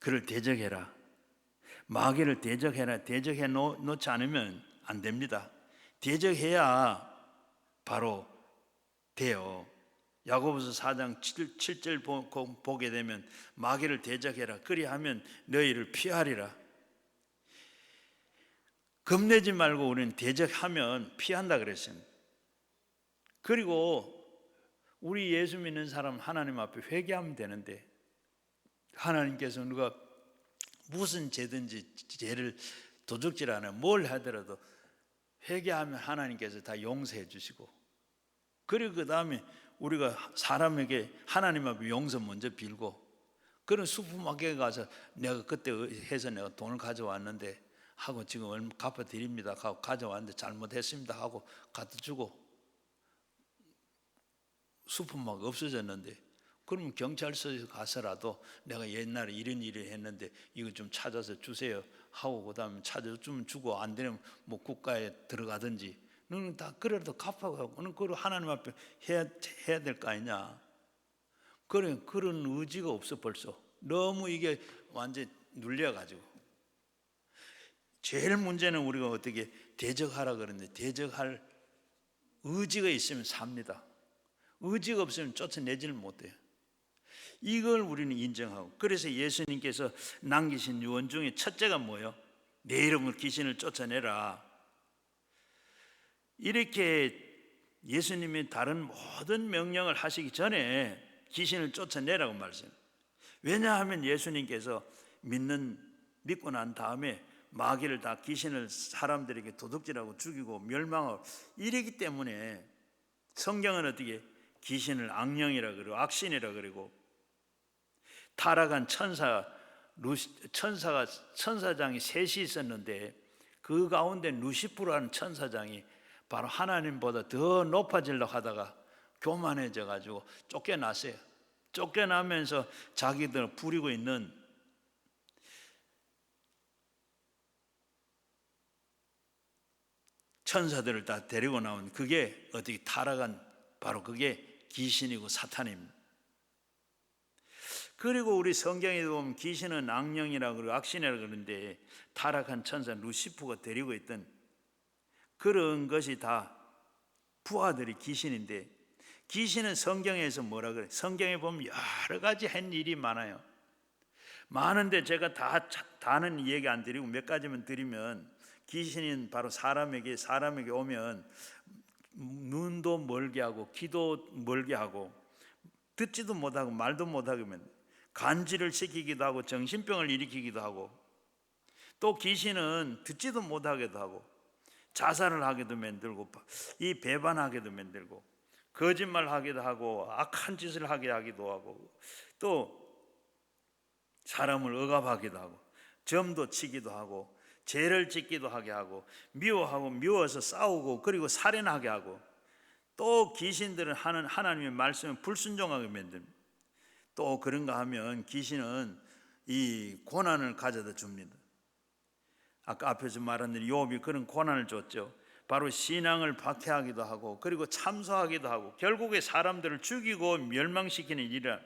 그를 대적해라. 마귀를 대적해라. 대적해 놓지 않으면 안 됩니다. 대적해야 바로 돼요. 야고보서 4장 7절 보게 되면 마귀를 대적해라. 그리하면 너희를 피하리라. 겁내지 말고 우리는 대적하면 피한다 그랬어요. 그리고 우리 예수 믿는 사람 하나님 앞에 회개하면 되는데, 하나님께서 누가 무슨 죄든지 죄를 도둑질하는 뭘 하더라도 회개하면 하나님께서 다 용서해 주시고, 그리고 그 다음에 우리가 사람에게 하나님 앞에 용서 먼저 빌고, 그런 슈퍼마켓에 가서 내가 그때 해서 내가 돈을 가져왔는데 하고 지금 얼마 갚아드립니다 하고 가져왔는데 잘못했습니다 하고 갖다 주고, 슈퍼마켓 없어졌는데 그러면 경찰서에 가서라도 내가 옛날에 이런 일을 했는데 이거 좀 찾아서 주세요 하고 그 다음에 찾아주면 주고, 안 되면 뭐 국가에 들어가든지, 너는 다 그래도 갚아가고 너는 그걸 하나님 앞에 해야 될 거 아니냐. 그런 의지가 없어. 벌써 너무 이게 완전 눌려가지고. 제일 문제는 우리가 어떻게 대적하라 그러는데, 대적할 의지가 있으면 삽니다. 의지가 없으면 쫓아내지를 못해요. 이걸 우리는 인정하고, 그래서 예수님께서 남기신 유언 중에 첫째가 뭐예요? 내 이름으로 귀신을 쫓아내라. 이렇게 예수님이 다른 모든 명령을 하시기 전에 귀신을 쫓아내라고 말씀해요. 왜냐하면 예수님께서 믿고 난 다음에 마귀를 다, 귀신을 사람들에게 도둑질하고 죽이고 멸망하고 이러기 때문에 성경은 어떻게 귀신을 악령이라 그러고 악신이라 그러고, 타락한 천사장이 셋이 있었는데 그 가운데 루시프라는 천사장이 바로 하나님보다 더 높아지려고 하다가 교만해져 가지고 쫓겨났어요. 쫓겨나면서 자기들 부리고 있는 천사들을 다 데리고 나온, 그게 어떻게 타락한, 바로 그게 귀신이고 사탄입니다. 그리고 우리 성경에 보면 귀신은 악령이라고 그러고 악신이라고 그러는데, 타락한 천사 루시프가 데리고 있던 그런 것이 다 부하들이 귀신인데, 귀신은 성경에서 뭐라 그래? 성경에 보면 여러 가지 한 일이 많아요. 많은데 제가 다는 얘기 안 드리고 몇 가지만 드리면, 귀신은 바로 사람에게 오면 눈도 멀게 하고 귀도 멀게 하고 듣지도 못하고 말도 못하게 만들어요. 간지를 시키기도 하고 정신병을 일으키기도 하고, 또 귀신은 듣지도 못하게도 하고 자살을 하게도 만들고, 이 배반하게도 만들고, 거짓말하기도 하고 악한 짓을 하게 하기도 하고, 또 사람을 억압하기도 하고 점도 치기도 하고 죄를 짓기도 하게 하고 미워하고 미워서 싸우고 그리고 살인하게 하고 또 귀신들은 하는 하나님의 말씀에 불순종하게 만듭니다. 또 그런가 하면 귀신은 이 고난을 가져다 줍니다. 아까 앞에서 말한 대로 욥이 그런 고난을 줬죠. 바로 신앙을 박해하기도 하고 그리고 참소하기도 하고 결국에 사람들을 죽이고 멸망시키는 일이라.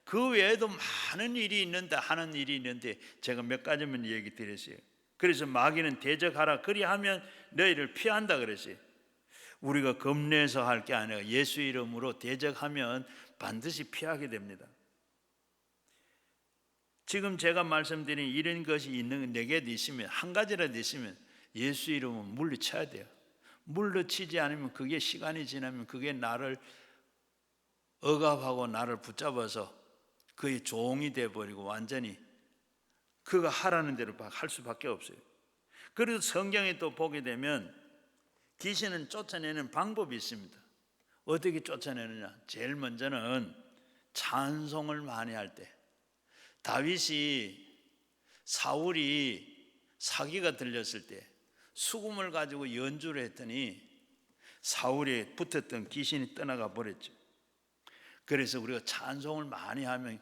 그 외에도 많은 일이 있는데 하는 일이 있는데 제가 몇 가지만 얘기 드렸어요. 그래서 마귀는 대적하라 그리하면 너희를 피한다 그랬어요. 우리가 겁내서 할 게 아니라 예수 이름으로 대적하면 반드시 피하게 됩니다. 지금 제가 말씀드린 이런 것이 있는 내게 있으면 한 가지라도 있으면 예수 이름은 물리쳐야 돼요. 물리치지 않으면 그게 시간이 지나면 그게 나를 억압하고 나를 붙잡아서 그의 종이 되어버리고 완전히 그가 하라는 대로 할 수밖에 없어요. 그래서 성경에 또 보게 되면 귀신은 쫓아내는 방법이 있습니다. 어떻게 쫓아내느냐? 제일 먼저는 찬송을 많이 할 때, 다윗이 사울이 사기가 들렸을 때 수금을 가지고 연주를 했더니 사울에 붙었던 귀신이 떠나가 버렸죠. 그래서 우리가 찬송을 많이 하면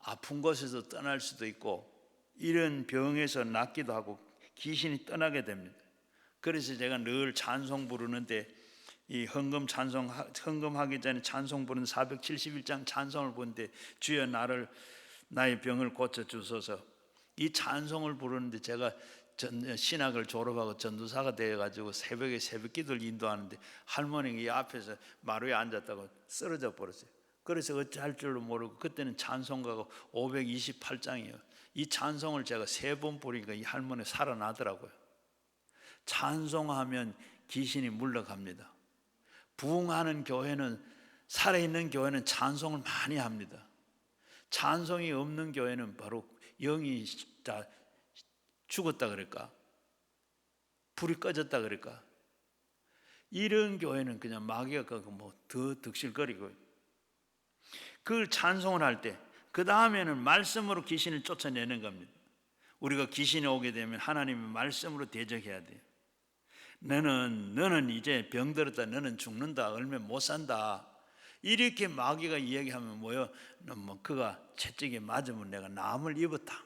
아픈 곳에서 떠날 수도 있고 이런 병에서 낫기도 하고 귀신이 떠나게 됩니다. 그래서 제가 늘 찬송 부르는데 이 헌금하기 전에 찬송 부르는 471장 찬송을 부르는데 주여 나의 병을 고쳐주소서. 이 찬송을 부르는데 제가 신학을 졸업하고 전도사가 되어가지고 새벽에 새벽기도를 인도하는데 할머니가 이 앞에서 마루에 앉았다고 쓰러져 버렸어요. 그래서 어찌할 줄로 모르고 그때는 찬송가가 528장이에요. 이 찬송을 제가 3번 부르니까 이 할머니 살아나더라고요. 찬송하면 귀신이 물러갑니다. 부흥하는 교회는, 살아있는 교회는 찬송을 많이 합니다. 찬송이 없는 교회는 바로 영이 다 죽었다 그럴까? 불이 꺼졌다 그럴까? 이런 교회는 그냥 마귀가 더 득실거리고 그걸 찬송을 할 때 그 다음에는 말씀으로 귀신을 쫓아내는 겁니다. 우리가 귀신이 오게 되면 하나님의 말씀으로 대적해야 돼요. 너는 이제 병들었다, 너는 죽는다, 얼마 못 산다, 이렇게 마귀가 이야기하면 뭐요? 그가 채찍에 맞으면 내가 남을 입었다.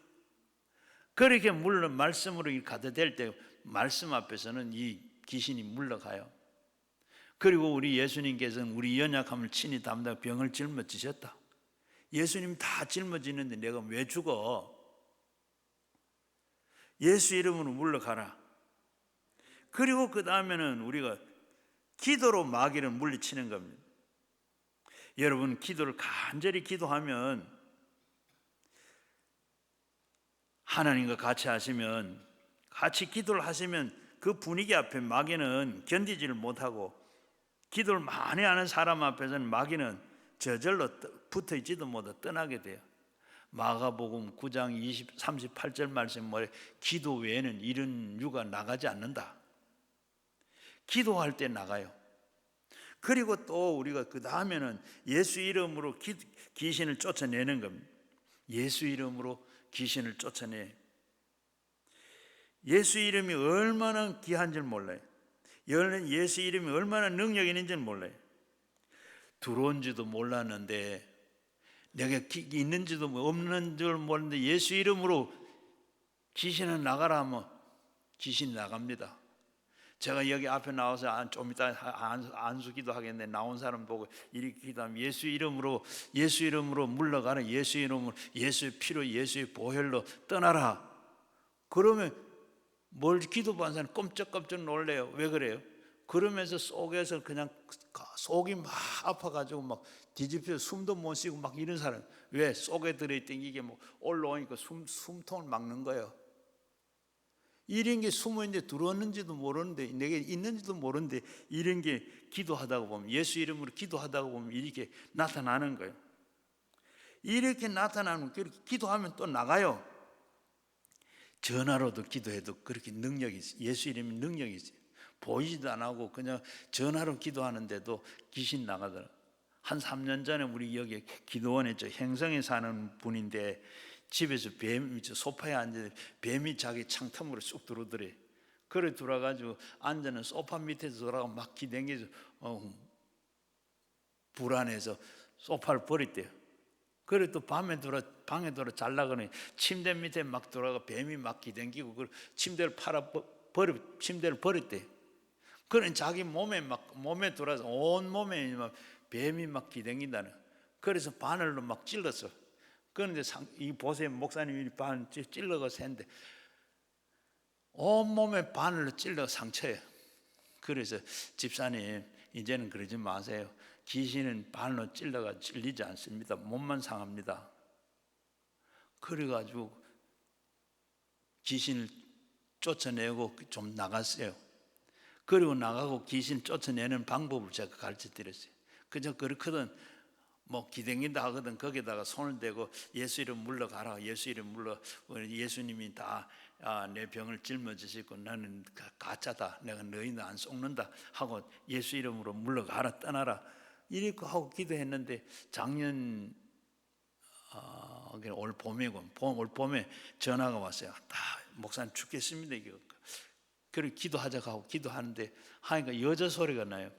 그렇게 말씀으로 가득될 때 말씀 앞에서는 이 귀신이 물러가요. 그리고 우리 예수님께서는 우리 연약함을 친히 담당 병을 짊어지셨다. 예수님 다 짊어지는데 내가 왜 죽어? 예수 이름으로 물러가라. 그리고 그 다음에는 우리가 기도로 마귀를 물리치는 겁니다. 여러분, 기도를 간절히 기도하면, 하나님과 같이 하시면, 같이 기도를 하시면 그 분위기 앞에 마귀는 견디지를 못하고, 기도를 많이 하는 사람 앞에서는 마귀는 저절로 붙어있지도 못하고 떠나게 돼요. 마가복음 9장 38절 말씀 뭐래? 기도 외에는 이런 유가 나가지 않는다. 기도할 때 나가요. 그리고 또 우리가 그 다음에는 예수 이름으로 귀신을 쫓아내는 겁니다. 예수 이름으로 귀신을 쫓아내. 예수 이름이 얼마나 귀한 줄 몰라요. 예수 이름이 얼마나 능력 있는지 몰라요. 들어온지도 몰랐는데, 내가 있는지도 없는 줄 모르는데 예수 이름으로 귀신은 나가라 하면 귀신이 나갑니다. 제가 여기 앞에 나와서 좀 이따 안수기도 하겠네. 나온 사람 보고 이렇게 기도하면 예수 이름으로 물러가라. 예수 이름으로, 예수의 피로, 예수의 보혈로 떠나라. 그러면 뭘 기도받은 사람 꼼짝꼼짝 놀래요. 왜 그래요? 그러면서 속에서 그냥 속이 막 아파가지고 막 뒤집혀 숨도 못 쉬고 막 이런 사람. 왜? 속에 들어있던 이게 올라오니까 숨통을 막는 거예요. 이런 게 숨어있는데 들어왔는지도 모르는데, 내게 있는지도 모르는데, 이런 게 기도하다가 보면, 예수 이름으로 기도하다가 보면 이렇게 나타나는 거예요. 이렇게 나타나면 그렇게 기도하면 또 나가요. 전화로도 기도해도 그렇게 능력이 있어요. 예수 이름이 능력이 있어요. 보이지도 안 하고 그냥 전화로 기도하는데도 귀신 나가더라. 한 3년 전에 우리 여기 기도원에 저 행성에 사는 분인데 집에서 뱀이 소파에 앉아 뱀이 자기 창틈으로 쑥 들어오더래. 그래 들어가지고 앉아는 소파 밑에서 돌아가 막 기댕겨서 불안해서 소파를 버렸대요. 그래 또 밤에 방에 들어 잘라가니 침대 밑에 막 들어가 뱀이 막 기댕기고 그 침대를 침대를 버렸대. 그래 자기 몸에 들어서 온 몸에 막 뱀이 막 기댕긴다는. 그래서 바늘로 막 찔렀어. 그런데 이 보세 목사님이 바늘 찔러서 했는데 온 몸에 바늘로 찔러 상처예요. 그래서 집사님 이제는 그러지 마세요. 귀신은 바늘로 찔러가 찔리지 않습니다. 몸만 상합니다. 그래가지고 귀신을 쫓아내고 좀 나갔어요. 그리고 나가고 귀신 쫓아내는 방법을 제가 가르쳐 드렸어요. 그저 그렇거든 뭐 기댕긴다 하거든 거기다가 손을 대고 예수 이름 물러가라. 예수 이름 예수님이 다 내 병을 짊어지시고 나는 가짜다. 내가 너희는 안 속는다 하고 예수 이름으로 물러가라 떠나라. 이렇게 하고 기도했는데 작년 올 봄이고 올 봄에 전화가 왔어요. 목사님 죽겠습니다. 그래 기도하자고 하고 기도하는데 하니까 여자 소리가 나요.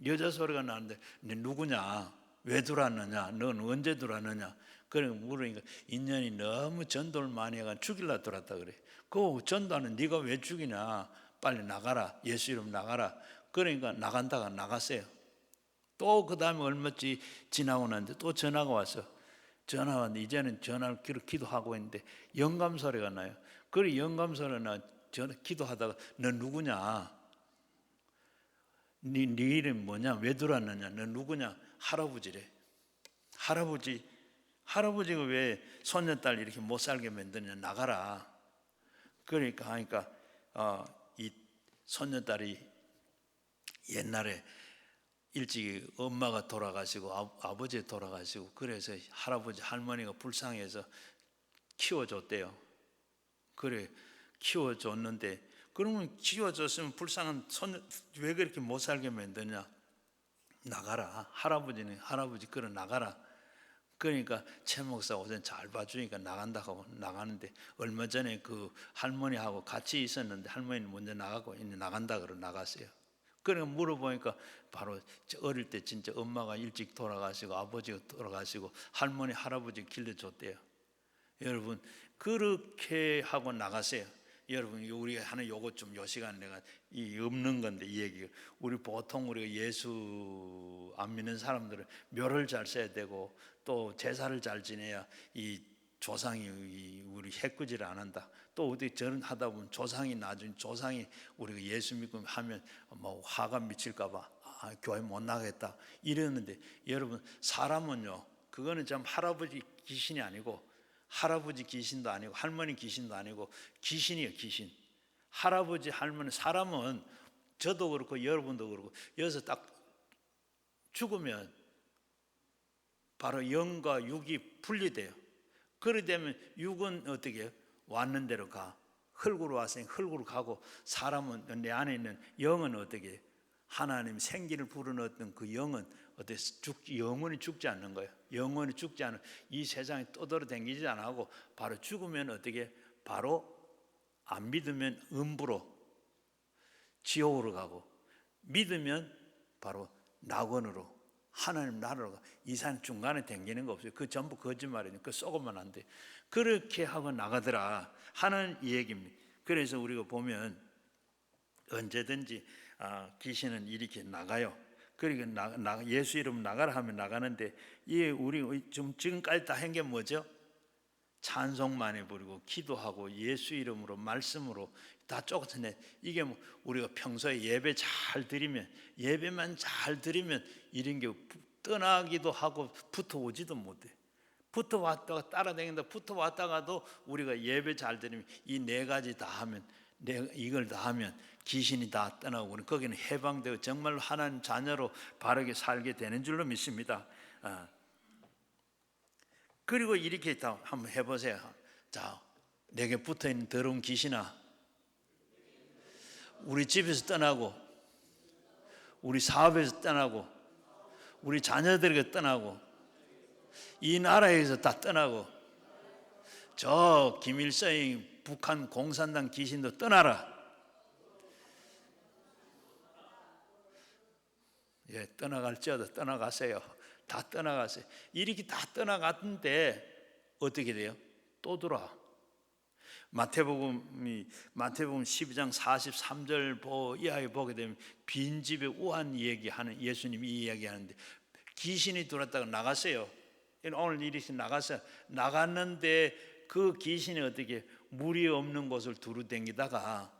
여자 소리가 나는데 너 누구냐? 왜 들어왔느냐? 넌 언제 들어왔느냐? 그래 물으니까 인연이 너무 전도를 많이 해가 죽일라 들어왔다 그래. 그 전도하는 네가 왜 죽이냐? 빨리 나가라. 예수 이름 나가라. 그러니까 나간다가 나갔어요. 또 그 다음에 얼마 지나고 났는데 또 전화가 왔어. 전화 왔는데 이제는 전화를 기도하고 있는데 영감 소리가 나요. 그래 영감 소리가 나. 기도하다가 너 누구냐? 네 이름 뭐냐? 왜 들어왔느냐? 너 누구냐? 할아버지래. 할아버지가 왜 손녀딸 이렇게 못 살게 만드냐? 나가라. 그러니까 하니까 이 손녀딸이 옛날에 일찍 엄마가 돌아가시고 아버지 돌아가시고 그래서 할아버지 할머니가 불쌍해서 키워줬대요. 그래 키워줬는데 그러면 키워줬으면 불쌍한 손 왜 그렇게 못 살게 만드냐? 나가라. 할아버지 그래 나가라. 그러니까 최 목사 우선 잘 봐주니까 나간다 하고 나가는데 얼마 전에 그 할머니하고 같이 있었는데 할머니는 먼저 나가고 이제 나간다 그러고 나갔어요. 그러니까 물어보니까 바로 어릴 때 진짜 엄마가 일찍 돌아가시고 아버지가 돌아가시고 할머니 할아버지 길러줬대요. 여러분 그렇게 하고 나갔어요. 여러분 우리가 하는 요거 좀 요 시간 내가 이 없는 건데 이 얘기 우리 보통 우리가 예수 안 믿는 사람들은 묘를 잘 써야 되고 또 제사를 잘 지내야 이 조상이 우리 해꾸지를 안 한다. 또 어디 저런 하다 보면 조상이 나중에 조상이 우리가 예수 믿고 하면 뭐 화가 미칠까봐 교회 못 나가겠다 이러는데 여러분 사람은요 그거는 참 할아버지 귀신이 아니고 할아버지 귀신도 아니고 할머니 귀신도 아니고 귀신이에요. 귀신. 할아버지 할머니 사람은 저도 그렇고 여러분도 그렇고 여기서 딱 죽으면 바로 영과 육이 분리돼요. 그렇게 되면 육은 어떻게 해요? 왔는 대로 가. 흙으로 왔으니 흙으로 가고 사람은 내 안에 있는 영은 어떻게 해요? 하나님 생기를 불어넣었던 그 영은 어떻게 영원히 죽지 않는 거예요. 영원히 죽지 않은 이 세상에 떠돌아다니지 않고 바로 죽으면 어떻게 바로 안 믿으면 음부로 지옥으로 가고 믿으면 바로 낙원으로 하나님 나라로 가. 이 산 중간에 댕기는 거 없어요. 그 전부 거짓말이니까 그 썩으면 안 돼. 그렇게 하고 나가더라 하는 얘기입니다. 그래서 우리가 보면 언제든지 귀신은 이렇게 나가요. 그러니까 예수 이름 나가라 하면 나가는데 이 우리 지금까지 다 한 게 뭐죠? 찬송 많이 부르고 기도하고 예수 이름으로 말씀으로 다 쫓아내. 이게 뭐 우리가 평소에 예배 잘 드리면 예배만 잘 드리면 이런 게 떠나기도 하고 붙어오지도 못해. 붙어왔다가 따라다닌다. 붙어왔다가도 우리가 예배 잘 드리면 이 네 가지 다 하면 이걸 다 하면 귀신이 다 떠나고 거기는 해방되고 정말로 하나님 자녀로 바르게 살게 되는 줄로 믿습니다. 그리고 이렇게 다 한번 해보세요. 자, 내게 붙어있는 더러운 귀신아, 우리 집에서 떠나고 우리 사업에서 떠나고 우리 자녀들에게 떠나고 이 나라에서 다 떠나고 저 김일성이 북한 공산당 귀신도 떠나라. 예, 떠나갈지어도 떠나가세요. 다 떠나가세요. 이렇게 다 떠나갔는데 어떻게 돼요? 또 돌아. 마태복음 12장 43절 이하에 보게 되면 빈집에 우한 얘기하는, 예수님이 이 이야기하는데 귀신이 들어왔다가 나갔어요. 오늘 이렇게 나갔어요. 나갔는데 그 귀신이 어떻게 물이 없는 곳을 두루 댕기다가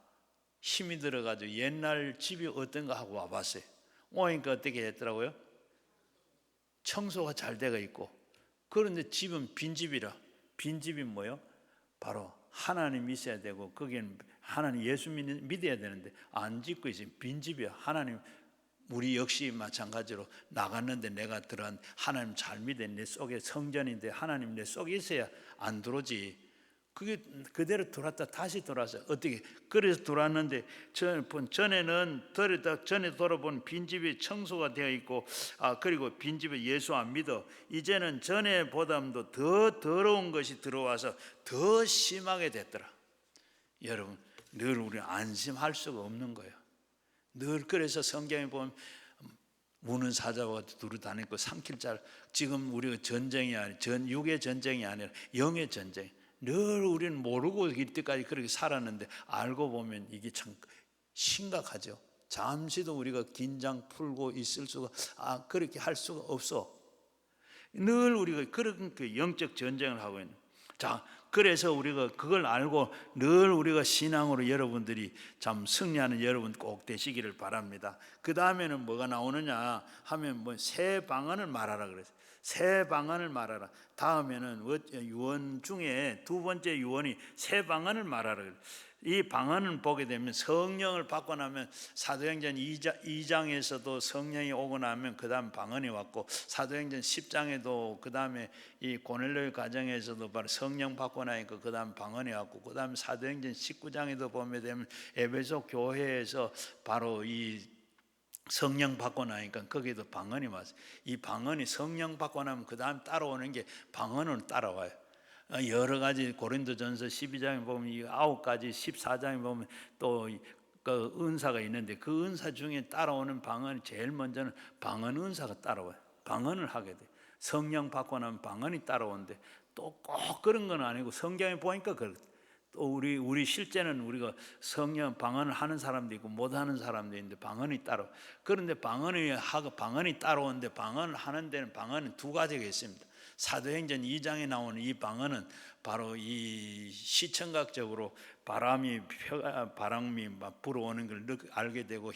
힘이 들어가지고 옛날 집이 어떤가 하고 와봤어요. 오니까 어떻게 했더라고요? 청소가 잘 되어 있고, 그런데 집은 빈집이라. 빈집이 뭐예요? 바로 하나님 있어야 되고 거기는 하나님 예수 믿어야 되는데 안 짓고 있어요. 빈집이야. 하나님, 우리 역시 마찬가지로 나갔는데 내가 들어간 하나님 잘 믿어. 내 속에 성전인데 하나님 내 속에 있어야 안 들어오지. 그게 그대로 돌았다 다시 돌아서 어떻게 그래서 돌았는데 전에 돌아본 빈집이 청소가 되어 있고 그리고 빈집에 예수 안 믿어. 이제는 전에보다도 더 더러운 것이 들어와서 더 심하게 됐더라. 여러분, 늘 우리 안심할 수가 없는 거예요. 늘 그래서 성경에 보면 무는 사자와 두루 다니고 삼킬 자. 지금 우리가 전쟁이 아니 육의 전쟁이 아니라 영의 전쟁. 늘 우리는 모르고 이때까지 그렇게 살았는데 알고 보면 이게 참 심각하죠. 잠시도 우리가 긴장 풀고 있을 수가 그렇게 할 수가 없어. 늘 우리가 그런 영적 전쟁을 하고 있는. 자, 그래서 우리가 그걸 알고 늘 우리가 신앙으로 여러분들이 참 승리하는 여러분 꼭 되시기를 바랍니다. 그 다음에는 뭐가 나오느냐 하면 새 방언을 말하라 그랬어요. 새 방언을 말하라. 다음에는 유언 중에 두 번째 유언이 새 방언을 말하라 그래요. 이 방언을 보게 되면 성령을 받고 나면 사도행전 2장에서도 성령이 오고 나면 그 다음 방언이 왔고, 사도행전 10장에도 그 다음에 이 고넬료 가정에서도 바로 성령 받고 나니까 그 다음 방언이 왔고, 그 다음 사도행전 19장에도 보게 되면 에베소 교회에서 바로 이 성령 받고 나니까 거기도 방언이 왔어요. 이 방언이 성령 받고 나면 그 다음 따라오는 게 방언으로 따라와요. 여러 가지 고린도전서 12장에 보면 이 9가지, 14장에 보면 또 그 은사가 있는데 그 은사 중에 따라오는 방언이 제일 먼저는 방언 은사가 따라와요. 방언을 하게 돼. 성령 받고 나면 방언이 따라오는데 또 꼭 그런 건 아니고 성경에 보니까 또 우리 실제는 우리가 성령 방언을 하는 사람도 있고 못 하는 사람도 있는데 방언이 따로. 그런데 방언이 따라오는데 방언을 하는 데는 방언은 두 가지가 있습니다. 사도행전 2장에 나오는 이 방언은 바로 이 시청각적으로 바람이 막 불어오는 걸 알게 되고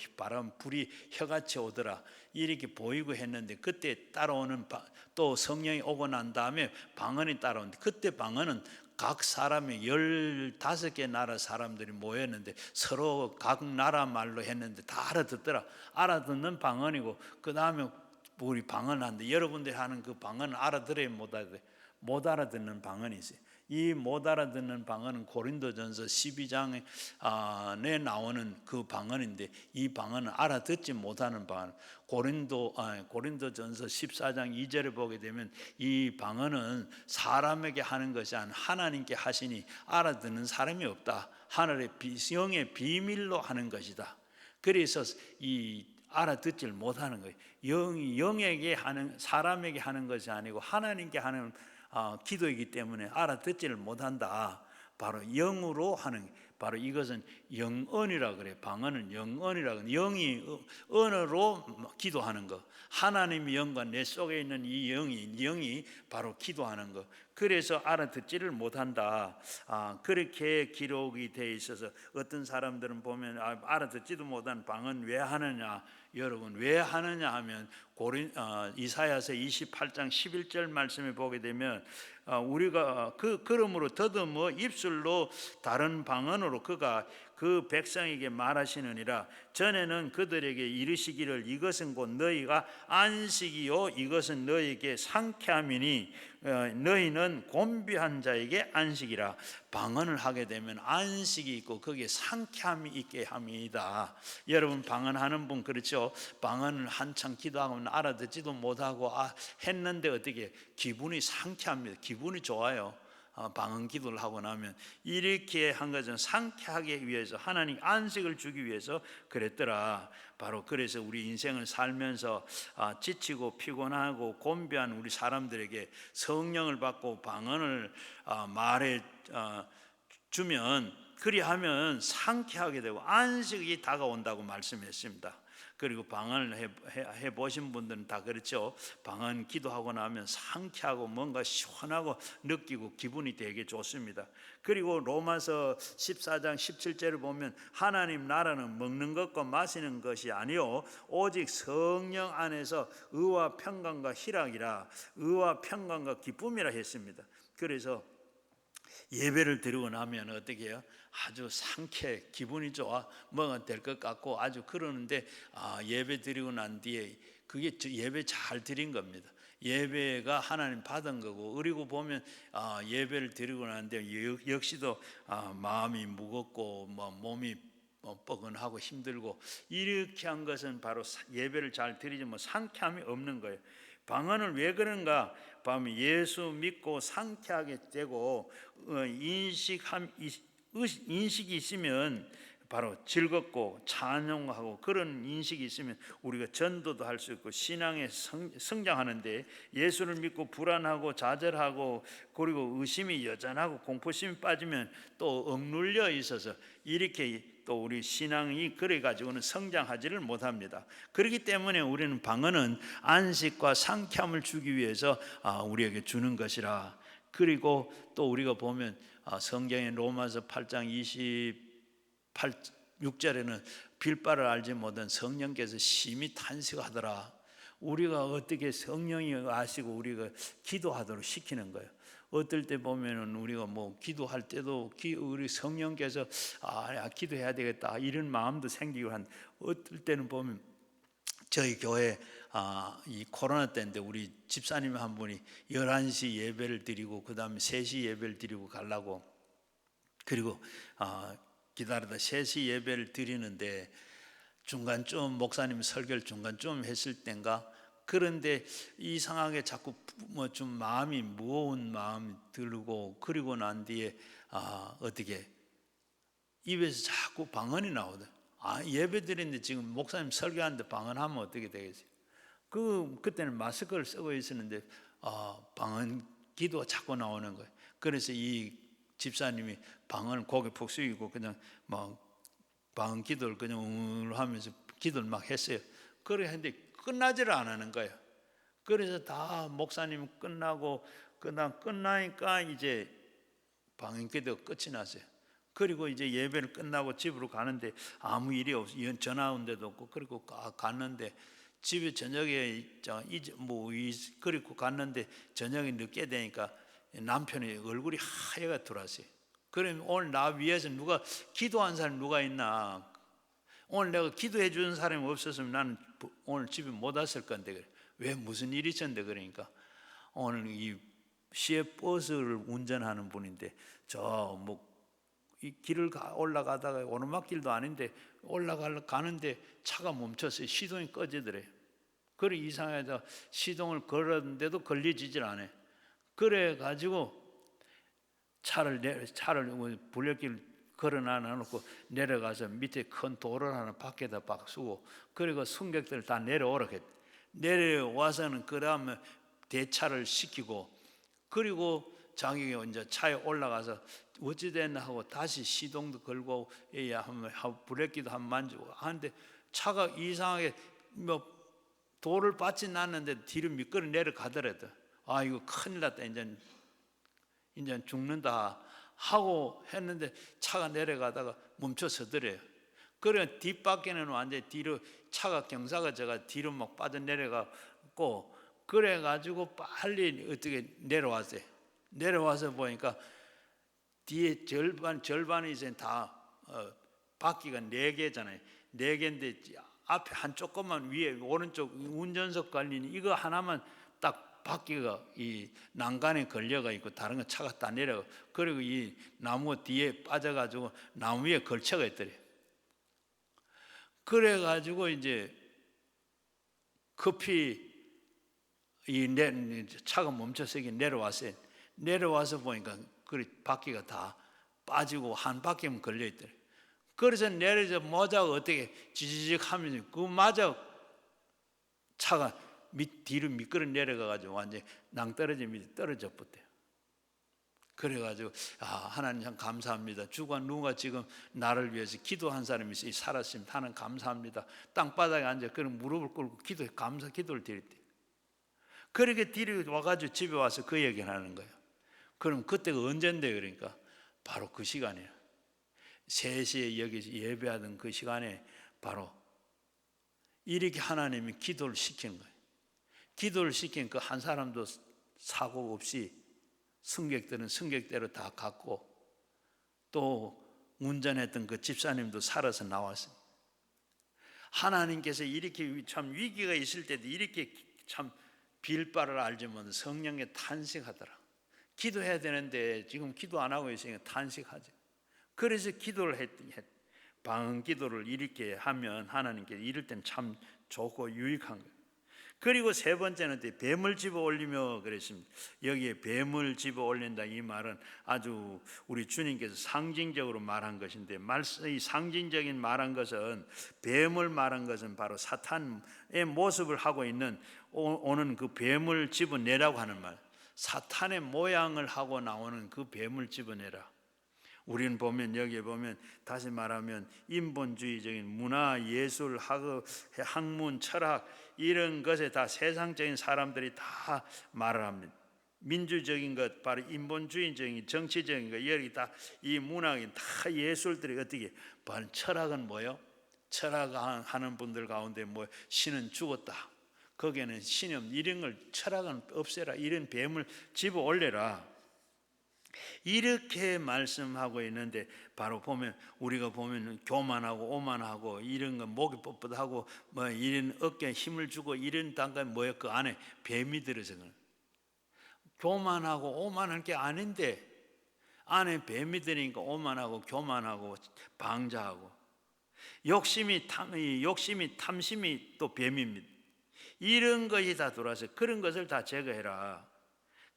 불이 혀같이 오더라 이렇게 보이고 했는데, 그때 따라오는 또 성령이 오고 난 다음에 방언이 따라오는데, 그때 방언은 각 사람이 15개 나라 사람들이 모였는데 서로 각 나라 말로 했는데 다 알아듣더라. 알아듣는 방언이고, 그 다음에 우리 방언을 하는데 여러분들이 하는 그 방언을 알아들어야 못 알아듣는 방언이 있어요. 이 못 알아듣는 방언은 고린도전서 12장에 나오는 그 방언인데, 이 방언은 알아듣지 못하는 방언. 고린도전서 14장 2절에 보게 되면 이 방언은 사람에게 하는 것이 아니라 하나님께 하시니 알아듣는 사람이 없다. 하늘의 영의 비밀로 하는 것이다. 그래서 이 알아듣질 못하는 거예요. 영에게 하는, 사람에게 하는 것이 아니고 하나님께 하는 기도이기 때문에 알아듣지를 못한다. 바로 영으로 하는, 바로 이것은 영언이라 그래요. 방언은 영언이라 그래요. 영이 언어로 기도하는 거. 하나님의 영과 내 속에 있는 이 영이 바로 기도하는 거. 그래서 알아듣지를 못한다. 그렇게 기록이 돼 있어서 어떤 사람들은 보면 알아듣지도 못한 방언 왜 하느냐. 여러분, 왜 하느냐 하면 이사야서 28장 11절 말씀에 보게 되면 우리가 그러므로 더듬어 입술로 다른 방언으로 그가 그 백성에게 말하시느니라. 전에는 그들에게 이르시기를 이것은 곧 너희가 안식이요 이것은 너희에게 상쾌함이니 너희는 곤비한 자에게 안식이라. 방언을 하게 되면 안식이 있고 거기에 상쾌함이 있게 합니다. 여러분 방언하는 분 그렇죠? 방언을 한창 기도하면 알아듣지도 못하고 했는데 어떻게 기분이 상쾌합니다. 기분이 좋아요. 방언 기도를 하고 나면 이렇게 한 것은 상쾌하게 위해서 하나님 안식을 주기 위해서 그랬더라. 바로 그래서 우리 인생을 살면서 지치고 피곤하고 곤비한 우리 사람들에게 성령을 받고 방언을 말해 주면 그리하면 상쾌하게 되고 안식이 다가온다고 말씀했습니다. 그리고 방언을 해보신 분들은 다 그렇죠. 방언 기도하고 나면 상쾌하고 뭔가 시원하고 느끼고 기분이 되게 좋습니다. 그리고 로마서 14장 17절을 보면 하나님 나라는 먹는 것과 마시는 것이 아니요 오직 성령 안에서 의와 평강과 희락이라. 의와 평강과 기쁨이라 했습니다. 그래서 예배를 드리고 나면 어떻게 해요? 아주 상쾌, 기분이 좋아, 뭐가 될 것 같고 아주 그러는데 예배 드리고 난 뒤에 그게 예배 잘 드린 겁니다. 예배가 하나님 받은 거고. 그리고 보면 예배를 드리고 나는데 역시도 마음이 무겁고 몸이 뻐근하고 힘들고 이렇게 한 것은 바로 예배를 잘 드리지 상쾌함이 없는 거예요. 방언을 왜 그런가? 밤에 예수 믿고 상쾌하게 되고 인식이 있으면 바로 즐겁고 찬양하고 그런 인식이 있으면 우리가 전도도 할 수 있고 신앙에 성장하는데, 예수를 믿고 불안하고 좌절하고 그리고 의심이 여전하고 공포심이 빠지면 또 억눌려 있어서 이렇게 또 우리 신앙이 그래 가지고는 성장하지를 못합니다. 그렇기 때문에 우리는 방언은 안식과 상쾌함을 주기 위해서 우리에게 주는 것이라. 그리고 또 우리가 보면 성경의 로마서 8장 6절에는 빌바를 알지 못한 성령께서 심히 탄식하더라. 우리가 어떻게 성령이 아시고 우리가 기도하도록 시키는 거예요. 어떨 때 보면은 우리가 기도할 때도 우리 성령께서 기도해야 되겠다 이런 마음도 생기고 어떨 때는 보면 저희 교회 이 코로나 때인데 우리 집사님 한 분이 11시 예배를 드리고 그 다음에 3시 예배를 드리고 가려고, 그리고 기다리다 3시 예배를 드리는데 중간쯤 목사님 설교를 중간쯤 했을 땐가, 그런데 이상하게 자꾸 좀 마음이 무거운 마음이 들고, 그리고 난 뒤에 어떻게 입에서 자꾸 방언이 나오더라고요. 예배 드리는데 지금 목사님 설교하는데 방언하면 어떻게 되겠어요? 그때는 마스크를 쓰고 있었는데 방언 기도가 자꾸 나오는 거예요. 그래서 이 집사님이 방언을 고개 푹 숙이고 그냥 방언 기도를 그냥 하면서 기도를 막 했어요. 그래 했는데 끝나지를 안 하는 거예요. 그래서 다 목사님 끝나고 끝나니까 이제 방언 기도가 끝이 났어요. 그리고 이제 예배를 끝나고 집으로 가는데 아무 일이 없어요. 전화 온 데도 없고. 그리고 갔는데 집에 저녁에 그리고 갔는데 저녁에 늦게 되니까 남편의 얼굴이 하얘가 들어왔어요. 그러면 오늘 나 위해서 누가 기도한 사람이 누가 있나? 오늘 내가 기도해 주는 사람이 없었으면 나는 오늘 집에 못 왔을 건데 왜 무슨 일이 있었는데, 그러니까 오늘 이 시외 버스를 운전하는 분인데 이 길을 올라가다가 오르막길도 아닌데 가는데 차가 멈췄어요. 시동이 꺼지더래요. 그래 이상하다. 시동을 걸었는데도 걸려지질 않아요. 그래 가지고 차를 블랙길 걸어놔놓고 내려가서 밑에 큰 돌을 하나 밖에다 박수고, 그리고 승객들 다 내려오라고 했. 내려와서는 그 다음에 대차를 시키고, 그리고 자기가 이제 차에 올라가서 어찌 됐나 하고 다시 시동도 걸고 브레이크도 한번 만지고 하는데 차가 이상하게 돌을 받지 않는데 뒤로 미끄러 내려가더라도 이거 큰일 났다, 이제 죽는다 하고 했는데 차가 내려가다가 멈춰서더래요. 그래 뒷바퀴는 완전히 뒤로 차가 경사가 져가 뒤로 막 빠져내려가고, 그래가지고 빨리 어떻게 내려왔어요. 내려와서 보니까 뒤에 절반이 이제 다 바퀴가 4개잖아요. 4개인데 앞에 한 조금만 위에 오른쪽 운전석 관리는 이거 하나만 딱 바퀴가 이 난간에 걸려가 있고 다른 건 차가 다 내려가. 그리고 이 나무 뒤에 빠져가지고 나무 위에 걸쳐가 있더래요. 그래가지고 이제 급히 차가 멈춰서 내려왔어요. 내려와서 보니까 그 바퀴가 다 빠지고 한 바퀴만 걸려 있더래요. 그래서 내려서 모자가 어떻게 지지직 하면서 그마저 차가 뒤로 미끄러 내려가가지고 완전히 낭떠러지 밑에 떨어져 버렸대요. 그래가지고 하나님 참 감사합니다. 주가 누가 지금 나를 위해서 기도한 사람이 살았으면 하나님 감사합니다. 땅바닥에 앉아 그런 무릎을 꿇고 감사 기도를 드렸대요. 그렇게 뒤로 와가지고 집에 와서 그 얘기를 하는 거예요. 그럼 그때가 언젠데? 그러니까 바로 그 시간이에요. 3시에 여기서 예배하던 그 시간에 바로 이렇게 하나님이 기도를 시키는 거예요. 기도를 시킨 그 한 사람도 사고 없이 승객들은 승객대로 다 갔고 또 운전했던 그 집사님도 살아서 나왔어요. 하나님께서 이렇게 참 위기가 있을 때도 이렇게 참 빌 바를 알지만 성령에 탄식하더라. 기도해야 되는데 지금 기도 안 하고 있으니까 탄식하죠. 그래서 기도를 했더니 방언 기도를 이렇게 하면 하나님께 이럴 땐 참 좋고 유익한 거예요. 그리고 세 번째는 뱀을 집어 올리며 그랬습니다. 여기에 뱀을 집어 올린다 이 말은 아주 우리 주님께서 상징적으로 말한 것인데 이 상징적인 말한 것은 뱀을 말한 것은 바로 사탄의 모습을 하고 있는 오는 그 뱀을 집어내라고 하는 말, 사탄의 모양을 하고 나오는 그 뱀을 집어내라. 우리는 보면 여기에 보면 다시 말하면 인본주의적인 문화, 예술, 학문, 철학 이런 것에 다 세상적인 사람들이 다 말을 합니다. 민주적인 것, 바로 인본주의적인 정치적인 것, 여기 다 이 문학이 다 예술들이 어떻게 바로 철학은 뭐요? 철학하는 분들 가운데 뭐 신은 죽었다. 거기에는 신이 없는 이런 걸 철학은 없애라. 이런 뱀을 집어 올려라. 이렇게 말씀하고 있는데 바로 보면 우리가 보면 교만하고 오만하고 이런 거 목이 뻣뻣하고 뭐 이런 어깨에 힘을 주고 이런 단간 뭐야 그 안에 뱀이 들어서 그런 교만하고 오만할 게 아닌데 안에 뱀이 들으니까 오만하고 교만하고 방자하고 욕심이 탐심이 또 뱀입니다. 이런 것이 다 들어와서 그런 것을 다 제거해라.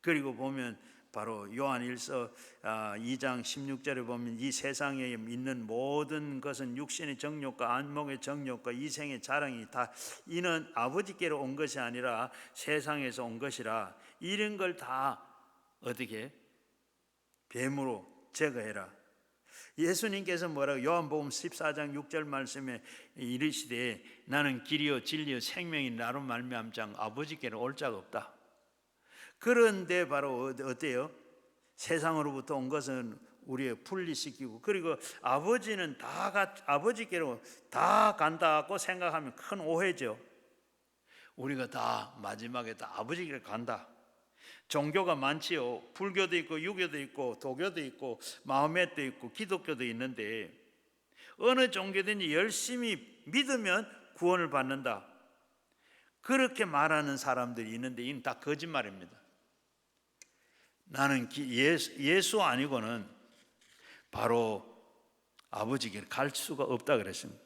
그리고 보면 바로 요한일서 2장 16절에 보면 이 세상에 있는 모든 것은 육신의 정욕과 안목의 정욕과 이생의 자랑이 다 이는 아버지께로 온 것이 아니라 세상에서 온 것이라. 이런 걸 다 어떻게 뱀으로 제거해라. 예수님께서 뭐라고 요한복음 14장 6절 말씀에 이르시되 나는 길이요 진리요 생명이 나로 말미암지 아버지께로 올 자가 없다. 그런데 바로 어때요? 세상으로부터 온 것은 우리의 분리시키고 그리고 아버지는 아버지께로 다 간다고 생각하면 큰 오해죠. 우리가 다 마지막에 다 아버지께로 간다. 종교가 많지요. 불교도 있고 유교도 있고 도교도 있고 마호메도 있고 기독교도 있는데 어느 종교든지 열심히 믿으면 구원을 받는다. 그렇게 말하는 사람들이 있는데 이는 다 거짓말입니다. 나는 예수 아니고는 바로 아버지께 갈 수가 없다 그랬습니다.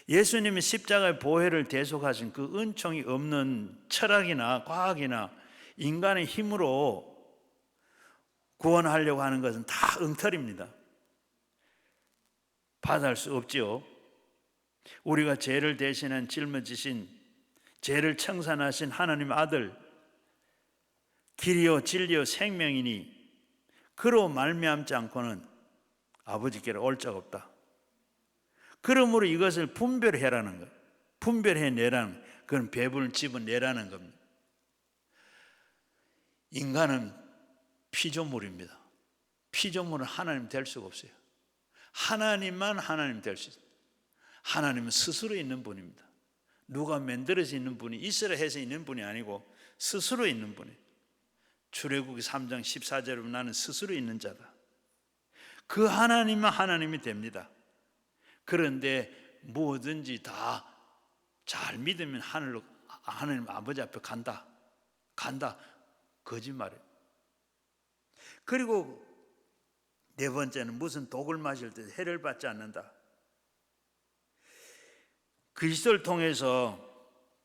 예수님이 십자가의 보혈을 대속하신 그 은총이 없는 철학이나 과학이나 인간의 힘으로 구원하려고 하는 것은 다 엉터리입니다. 받을 수 없지요. 우리가 죄를 대신한 짊어지신 죄를 청산하신 하나님의 아들 길이요 진리요 생명이니 그로 말미암지 않고는 아버지께로 올 자가 없다. 그러므로 이것을 분별해라는 것, 분별해내라는 그런 배분을 집어내라는 겁니다. 인간은 피조물입니다. 피조물은 하나님 될 수가 없어요. 하나님만 하나님 될 수 있어요. 하나님은 스스로 있는 분입니다. 누가 만들어서 있는 분이 있으라 해서 있는 분이 아니고 스스로 있는 분이에요. 출애굽기 3장 14절에 나는 스스로 있는 자다. 그 하나님만 하나님이 됩니다. 그런데 뭐든지 다 잘 믿으면 하나님 아버지 앞에 간다. 거짓말이에요. 그리고 네 번째는 무슨 독을 마실 때 해를 받지 않는다. 그리스도를 통해서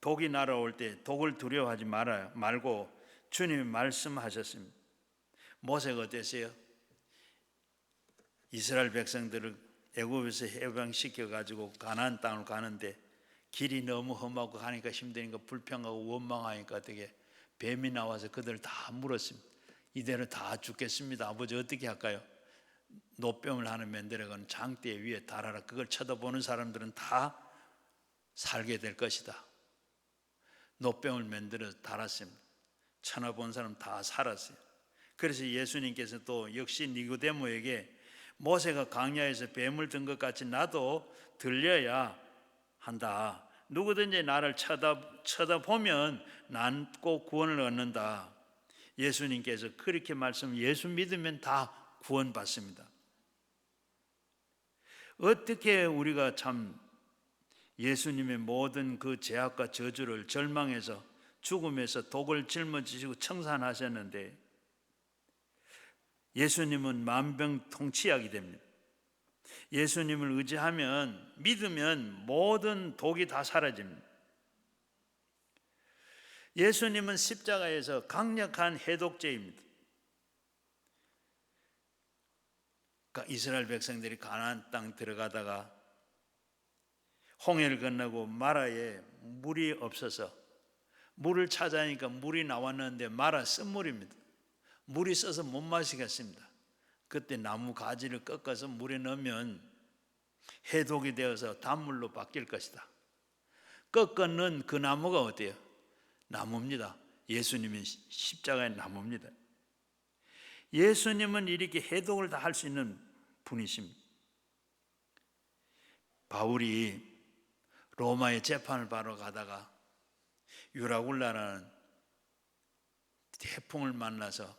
독이 날아올 때 독을 두려워하지 말고 주님이 말씀하셨습니다. 모세가 어땠어요? 이스라엘 백성들을 애굽에서 해방시켜 가지고 가나안 땅을 가는데 길이 너무 험하고 가니까 힘드니까 불평하고 원망하니까 어떻게 뱀이 나와서 그들을 다 물었습니다. 이대로 다 죽겠습니다. 아버지 어떻게 할까요? 노병을 하는 맨들어가는 장대 위에 달아라. 그걸 쳐다보는 사람들은 다 살게 될 것이다. 노병을 만들어 달았습니다. 쳐다본 사람 다 살았어요. 그래서 예수님께서 또 역시 니고데모에게 모세가 광야에서 뱀을 든 것 같이 나도 들려야 한다. 누구든지 나를 쳐다보면 난 꼭 구원을 얻는다. 예수님께서 그렇게 예수 믿으면 다 구원받습니다. 어떻게 우리가 참 예수님의 모든 그 죄악과 저주를 절망해서 죽음에서 독을 짊어지시고 청산하셨는데 예수님은 만병통치약이 됩니다. 예수님을 의지하면 믿으면 모든 독이 다 사라집니다. 예수님은 십자가에서 강력한 해독제입니다. 그러니까 이스라엘 백성들이 가나안 땅 들어가다가 홍해를 건너고 마라에 물이 없어서 물을 찾아니까 물이 나왔는데 마라 쓴물입니다. 물이 써서 못 마시겠습니다. 그때 나무 가지를 꺾어서 물에 넣으면 해독이 되어서 단물로 바뀔 것이다. 꺾어놓은 그 나무가 어때요? 나무입니다. 예수님이 십자가의 나무입니다. 예수님은 이렇게 해독을 다 할 수 있는 분이십니다. 바울이 로마의 재판을 받으러 가다가 유라굴라라는 태풍을 만나서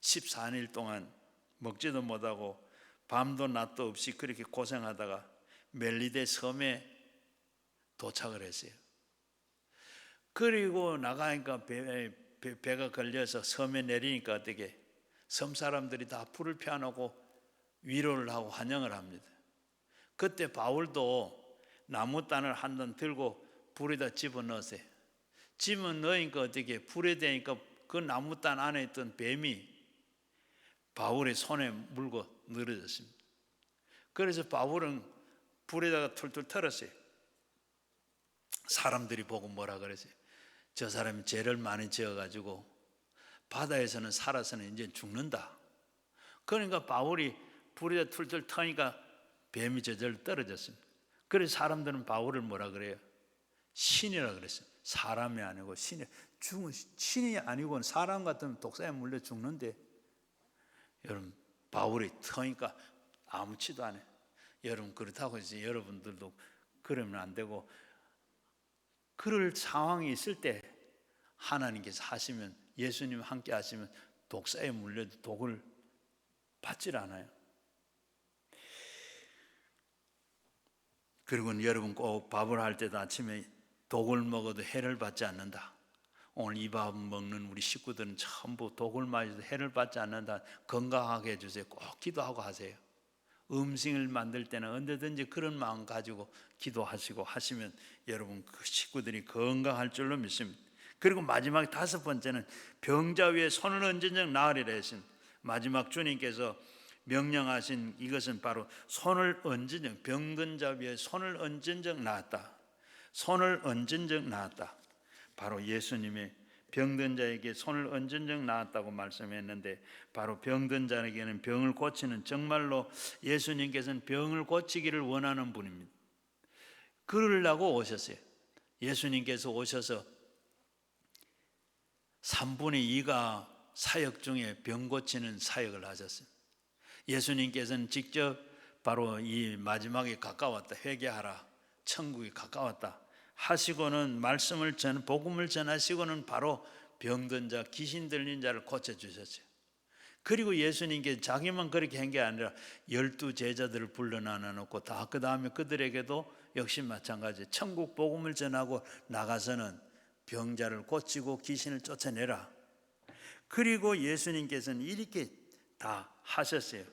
14일 동안 먹지도 못하고 밤도 낮도 없이 그렇게 고생하다가 멜리데 섬에 도착을 했어요. 그리고 나가니까 배가 걸려서 섬에 내리니까 어떻게 섬 사람들이 다 불을 피워놓고 위로를 하고 환영을 합니다. 그때 바울도 나무단을 한 단 들고 불에다 집어넣었어요. 집어넣으니까 어떻게 불에 대니까 그 나무단 안에 있던 뱀이 바울의 손에 물고 늘어졌습니다. 그래서 바울은 불에다가 툴툴 털었어요. 사람들이 보고 뭐라 그랬어요? 저 사람이 죄를 많이 지어가지고 바다에서는 살아서는 이제 죽는다. 그러니까 바울이 불에다 툴툴 터니까 뱀이 저절로 떨어졌습니다. 그래서 사람들은 바울을 뭐라 그래요? 신이라 그랬어요. 사람이 아니고 신이 아니고 사람 같으면 독사에 물려 죽는데 여러분 바울이 터니까 아무치도 않아요. 여러분 그렇다고 해서 여러분들도 그러면 안 되고 그럴 상황이 있을 때 하나님께서 하시면 예수님 함께 하시면 독사에 물려도 독을 받질 않아요. 그리고 여러분 꼭 밥을 할 때도 아침에 독을 먹어도 해를 받지 않는다. 오늘 이 밥 먹는 우리 식구들은 전부 독을 맞아도 해를 받지 않는다. 건강하게 해주세요. 꼭 기도하고 하세요. 음식을 만들 때는 언제든지 그런 마음 가지고 기도하시고 하시면 여러분 그 식구들이 건강할 줄로 믿습니다. 그리고 마지막 다섯 번째는 병자 위에 손을 얹은 적 나으리라 했습니다. 마지막 주님께서 명령하신 이것은 바로 손을 얹은 적, 병든 자 위에 손을 얹은 적 나았다. 손을 얹은 적 나았다. 바로 예수님의 병든 자에게 손을 얹은 적 나았다고 말씀했는데 바로 병든 자에게는 병을 고치는 정말로 예수님께서는 병을 고치기를 원하는 분입니다. 그러려고 오셨어요. 예수님께서 오셔서 3분의 2가 사역 중에 병 고치는 사역을 하셨어요. 예수님께서는 직접 바로 이 마지막에 가까웠다. 회개하라. 천국이 가까웠다. 하시고는 복음을 전하시고는 바로 병든 자, 귀신 들린 자를 고쳐주셨어요. 그리고 예수님께 자기만 그렇게 한 게 아니라 12 제자들을 불러 나눠놓고 다 그 다음에 그들에게도 역시 마찬가지 천국 복음을 전하고 나가서는 병자를 고치고 귀신을 쫓아내라. 그리고 예수님께서는 이렇게 다 하셨어요.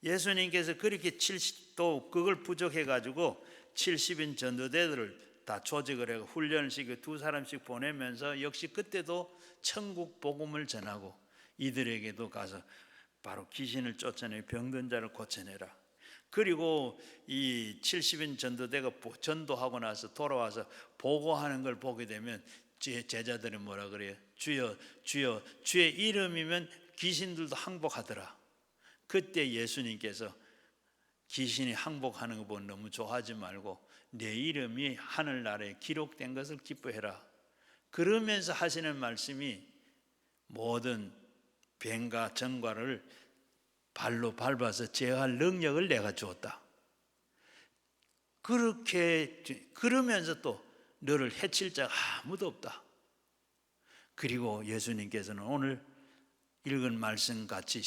예수님께서 그렇게 70도 그걸 부족해 가지고 70인 전도대들을 다 조직을 하고 훈련을 시키고 2사람씩 보내면서 역시 그때도 천국 복음을 전하고 이들에게도 가서 바로 귀신을 쫓아내 병든 자를 고쳐내라. 그리고 이 70인 전도대가 전도하고 나서 돌아와서 보고하는 걸 보게 되면 제자들이 뭐라 그래요? 주여 주여 주의 이름이면 귀신들도 항복하더라. 그때 예수님께서 귀신이 항복하는 거 보고 너무 좋아하지 말고 내 이름이 하늘나라에 기록된 것을 기뻐해라. 그러면서 하시는 말씀이 모든 뱀과 전과를 발로 밟아서 제어할 능력을 내가 주었다. 그렇게 그러면서 또 너를 해칠 자가 아무도 없다. 그리고 예수님께서는 오늘 읽은 말씀 같이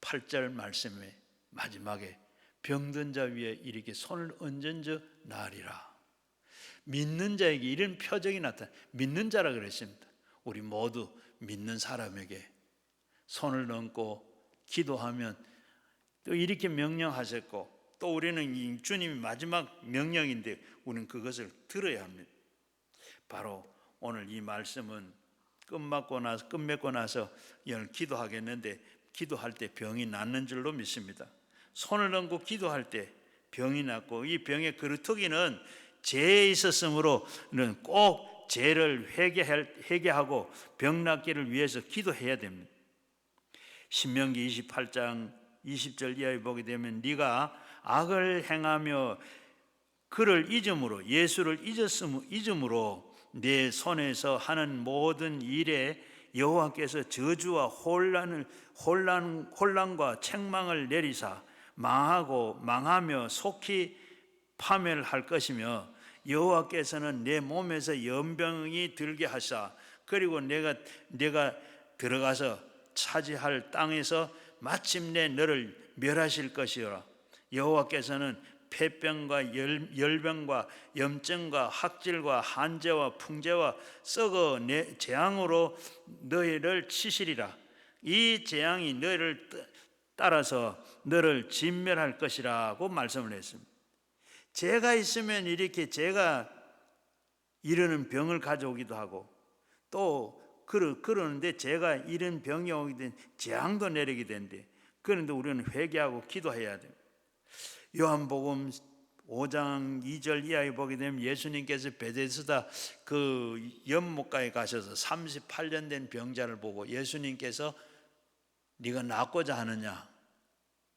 18절 말씀의 마지막에 병든 자 위에 이렇게 손을 얹은즉 나으리라. 믿는 자에게 이런 표적이 나타나. 믿는 자라 그랬습니다. 우리 모두 믿는 사람에게 손을 얹고 기도하면 또 이렇게 명령하셨고, 또 우리는 주님이 마지막 명령인데 우리는 그것을 들어야 합니다. 바로 오늘 이 말씀은 끝맺고 나서 기도하겠는데, 기도할 때 병이 낫는 줄로 믿습니다. 손을 얹고 기도할 때 병이 낫고, 이 병의 그루터기는 죄에 있었으므로는 꼭 죄를 회개하고 병 낫기를 위해서 기도해야 됩니다. 신명기 28장 20절 이하에 보게 되면 네가 악을 행하며 그를 잊음으로, 예수를 잊음으로 내 손에서 하는 모든 일에 여호와께서 저주와 혼란과 책망을 내리사 망하며 속히 파멸할 것이며, 여호와께서는 내 몸에서 연병이 들게 하사 그리고 내가 들어가서 차지할 땅에서 마침내 너를 멸하실 것이라. 여호와께서는 폐병과 열병과 염증과 학질과 한재와 풍재와 썩어 재앙으로 너희를 치시리라. 이 재앙이 너희를 따라서 너를 진멸할 것이라고 말씀을 했습니다. 죄가 있으면 이렇게 죄가 이르는 병을 가져오기도 하고, 또 그러는데 죄가 이런 병이 오게 된 재앙도 내리게 된대. 그런데 우리는 회개하고 기도해야 됩니다. 요한복음 5장 2절 이하에 보게 되면 예수님께서 베데스다 그 연못가에 가셔서 38년 된 병자를 보고 예수님께서 네가 낫고자 하느냐,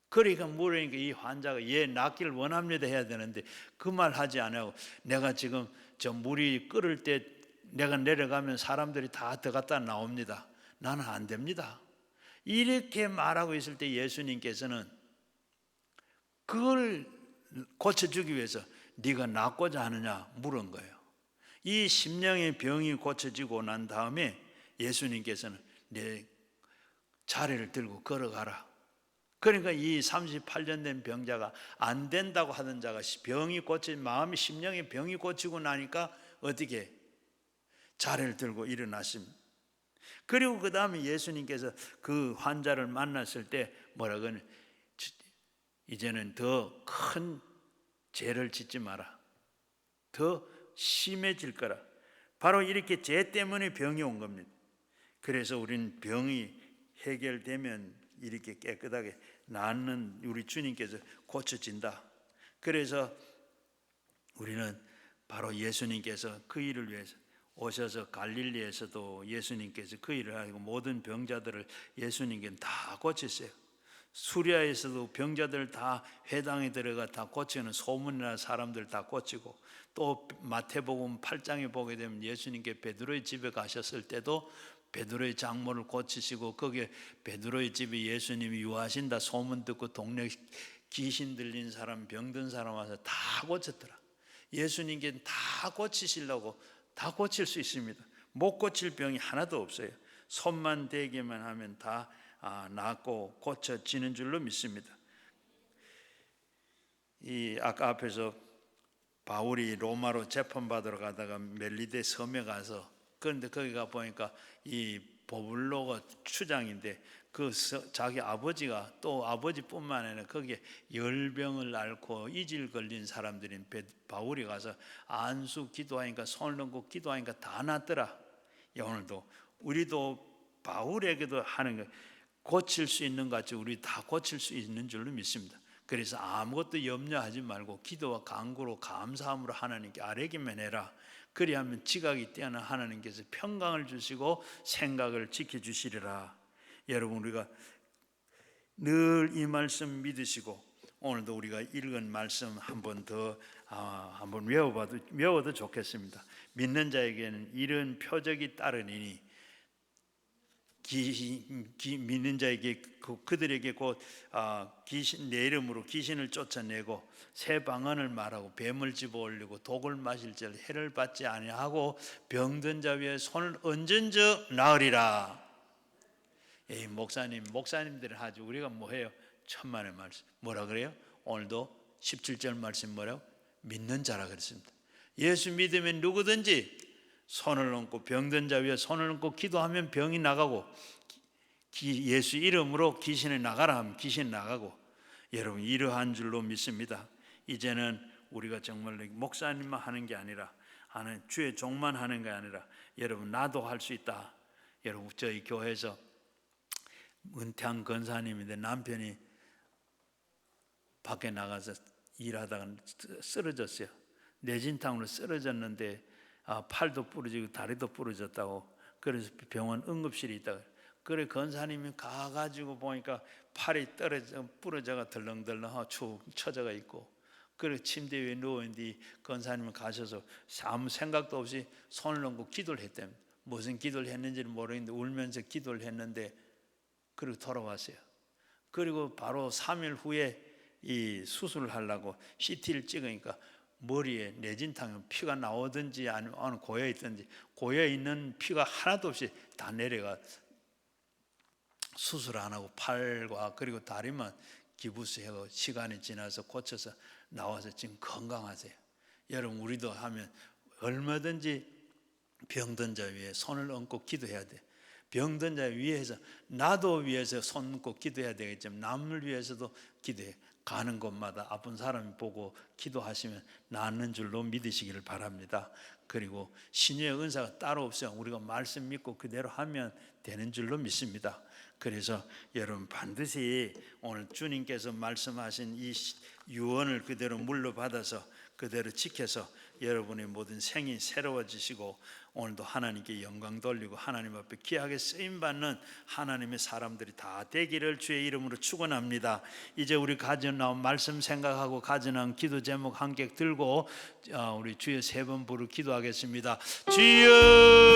그러니까 물으니까 이 환자가 예 낫기를 원합니다 해야 되는데 그 말 하지 않고, 내가 지금 저 물이 끓을 때 내가 내려가면 사람들이 다 들어갔다 나옵니다, 나는 안 됩니다, 이렇게 말하고 있을 때 예수님께서는 그걸 고쳐주기 위해서 네가 낫고자 하느냐 물은 거예요. 이 심령의 병이 고쳐지고 난 다음에 예수님께서는 내 자리를 들고 걸어가라. 그러니까 이 38년 된 병자가 안 된다고 하던 자가 병이 고쳐진 마음이 심령의 병이 고치고 나니까 어떻게 자리를 들고 일어났습니다. 그리고 그 다음에 예수님께서 그 환자를 만났을 때 뭐라고 하냐, 이제는 더 큰 죄를 짓지 마라, 더 심해질 거라. 바로 이렇게 죄 때문에 병이 온 겁니다. 그래서 우리는 병이 해결되면 이렇게 깨끗하게 낫는 우리 주님께서 고쳐진다. 그래서 우리는 바로 예수님께서 그 일을 위해서 오셔서 갈릴리에서도 예수님께서 그 일을 하고 모든 병자들을 예수님께는 다 고치세요. 수리아에서도 병자들 다 회당에 들어가 다 고치는 소문이나 사람들 다 고치고, 또 마태복음 8장에 보게 되면 예수님께 베드로의 집에 가셨을 때도 베드로의 장모를 고치시고, 거기에 베드로의 집에 예수님이 유하신다 소문 듣고 동네 귀신 들린 사람, 병든 사람 와서 다 고쳤더라. 예수님께 다 고치시려고 다 고칠 수 있습니다. 못 고칠 병이 하나도 없어요. 손만 대기만 하면 다 낫고 고쳐지는 줄로 믿습니다. 이 아까 앞에서 바울이 로마로 재판받으러 가다가 멜리데 섬에 가서, 그런데 거기 가 보니까 이 보블로가 추장인데 자기 아버지가, 또 아버지뿐만 아니라 거기에 열병을 앓고 이질 걸린 사람들인 바울이 가서 안수 기도하니까, 손을 얹고 기도하니까 다 낫더라. 오늘도 우리도 바울에게도 하는 거 고칠 수 있는 것 같이 우리 다 고칠 수 있는 줄로 믿습니다. 그래서 아무것도 염려하지 말고 기도와 간구로 감사함으로 하나님께 아뢰기만 해라. 그리하면 지각이 뛰어난 하나님께서 평강을 주시고 생각을 지켜주시리라. 여러분, 우리가 늘 이 말씀 믿으시고 오늘도 우리가 읽은 말씀 한 번 더 한번 외워도 좋겠습니다. 믿는 자에게는 이런 표적이 따르니 믿는 자에게 그들에게 곧 내 이름으로 귀신을 쫓아내고 새 방언을 말하고 뱀을 집어올리고 독을 마실 때 해를 받지 아니하고 병든 자 위에 손을 얹은 자 나으리라. 목사님들은 하죠. 우리가 뭐해요? 천만의 말씀. 뭐라 그래요? 오늘도 17절 말씀 뭐라고? 믿는 자라 그랬습니다. 예수 믿으면 누구든지 손을 얹고 병든 자 위에 손을 얹고 기도하면 병이 나가고, 예수 이름으로 귀신이 나가라 하면 귀신 나가고. 여러분, 이러한 줄로 믿습니다. 이제는 우리가 정말 목사님만 하는 게 아니라, 주의 종만 하는 게 아니라, 여러분 나도 할 수 있다. 여러분, 저희 교회에서 은퇴한 권사님인데 남편이 밖에 나가서 일하다가 쓰러졌어요. 뇌진탕으로 쓰러졌는데 팔도 부러지고 다리도 부러졌다고. 그래서 병원 응급실에 있다가, 그래 권사님이 가가지고 보니까 팔이 부러져가 덜렁덜렁하고 축 처져가 있고, 그래 침대 위에 누워있는데 권사님은 가셔서 아무 생각도 없이 손을 얹고 기도를 했답니다. 무슨 기도를 했는지는 모르겠는데 울면서 기도를 했는데, 그리고 돌아왔어요. 그리고 바로 3일 후에 이 수술을 하려고 CT를 찍으니까 머리에 뇌진탕에 피가 나오든지 아니면 고여 있든지, 고여 있는 피가 하나도 없이 다 내려가 수술 안 하고 팔과 그리고 다리만 기부스하고 시간이 지나서 고쳐서 나와서 지금 건강하세요. 여러분, 우리도 하면 얼마든지 병든 자 위에 손을 얹고 기도해야 돼. 병든 자 위에서, 나도 위해서 손 얹고 기도해야 되겠지만 남을 위해서도 기도해. 가는 곳마다 아픈 사람이 보고 기도하시면 낫는 줄로 믿으시기를 바랍니다. 그리고 신유의 은사가 따로 없어요. 우리가 말씀 믿고 그대로 하면 되는 줄로 믿습니다. 그래서 여러분, 반드시 오늘 주님께서 말씀하신 이 유언을 그대로 물러받아서 그대로 지켜서 여러분의 모든 생이 새로워지시고 오늘도 하나님께 영광 돌리고 하나님 앞에 귀하게 쓰임받는 하나님의 사람들이 다 되기를 주의 이름으로 축원합니다. 이제 우리 가져 나온 말씀 생각하고 가져 나온 기도 제목 한 개 들고 우리 주여 세 번 부르 기도하겠습니다. 주여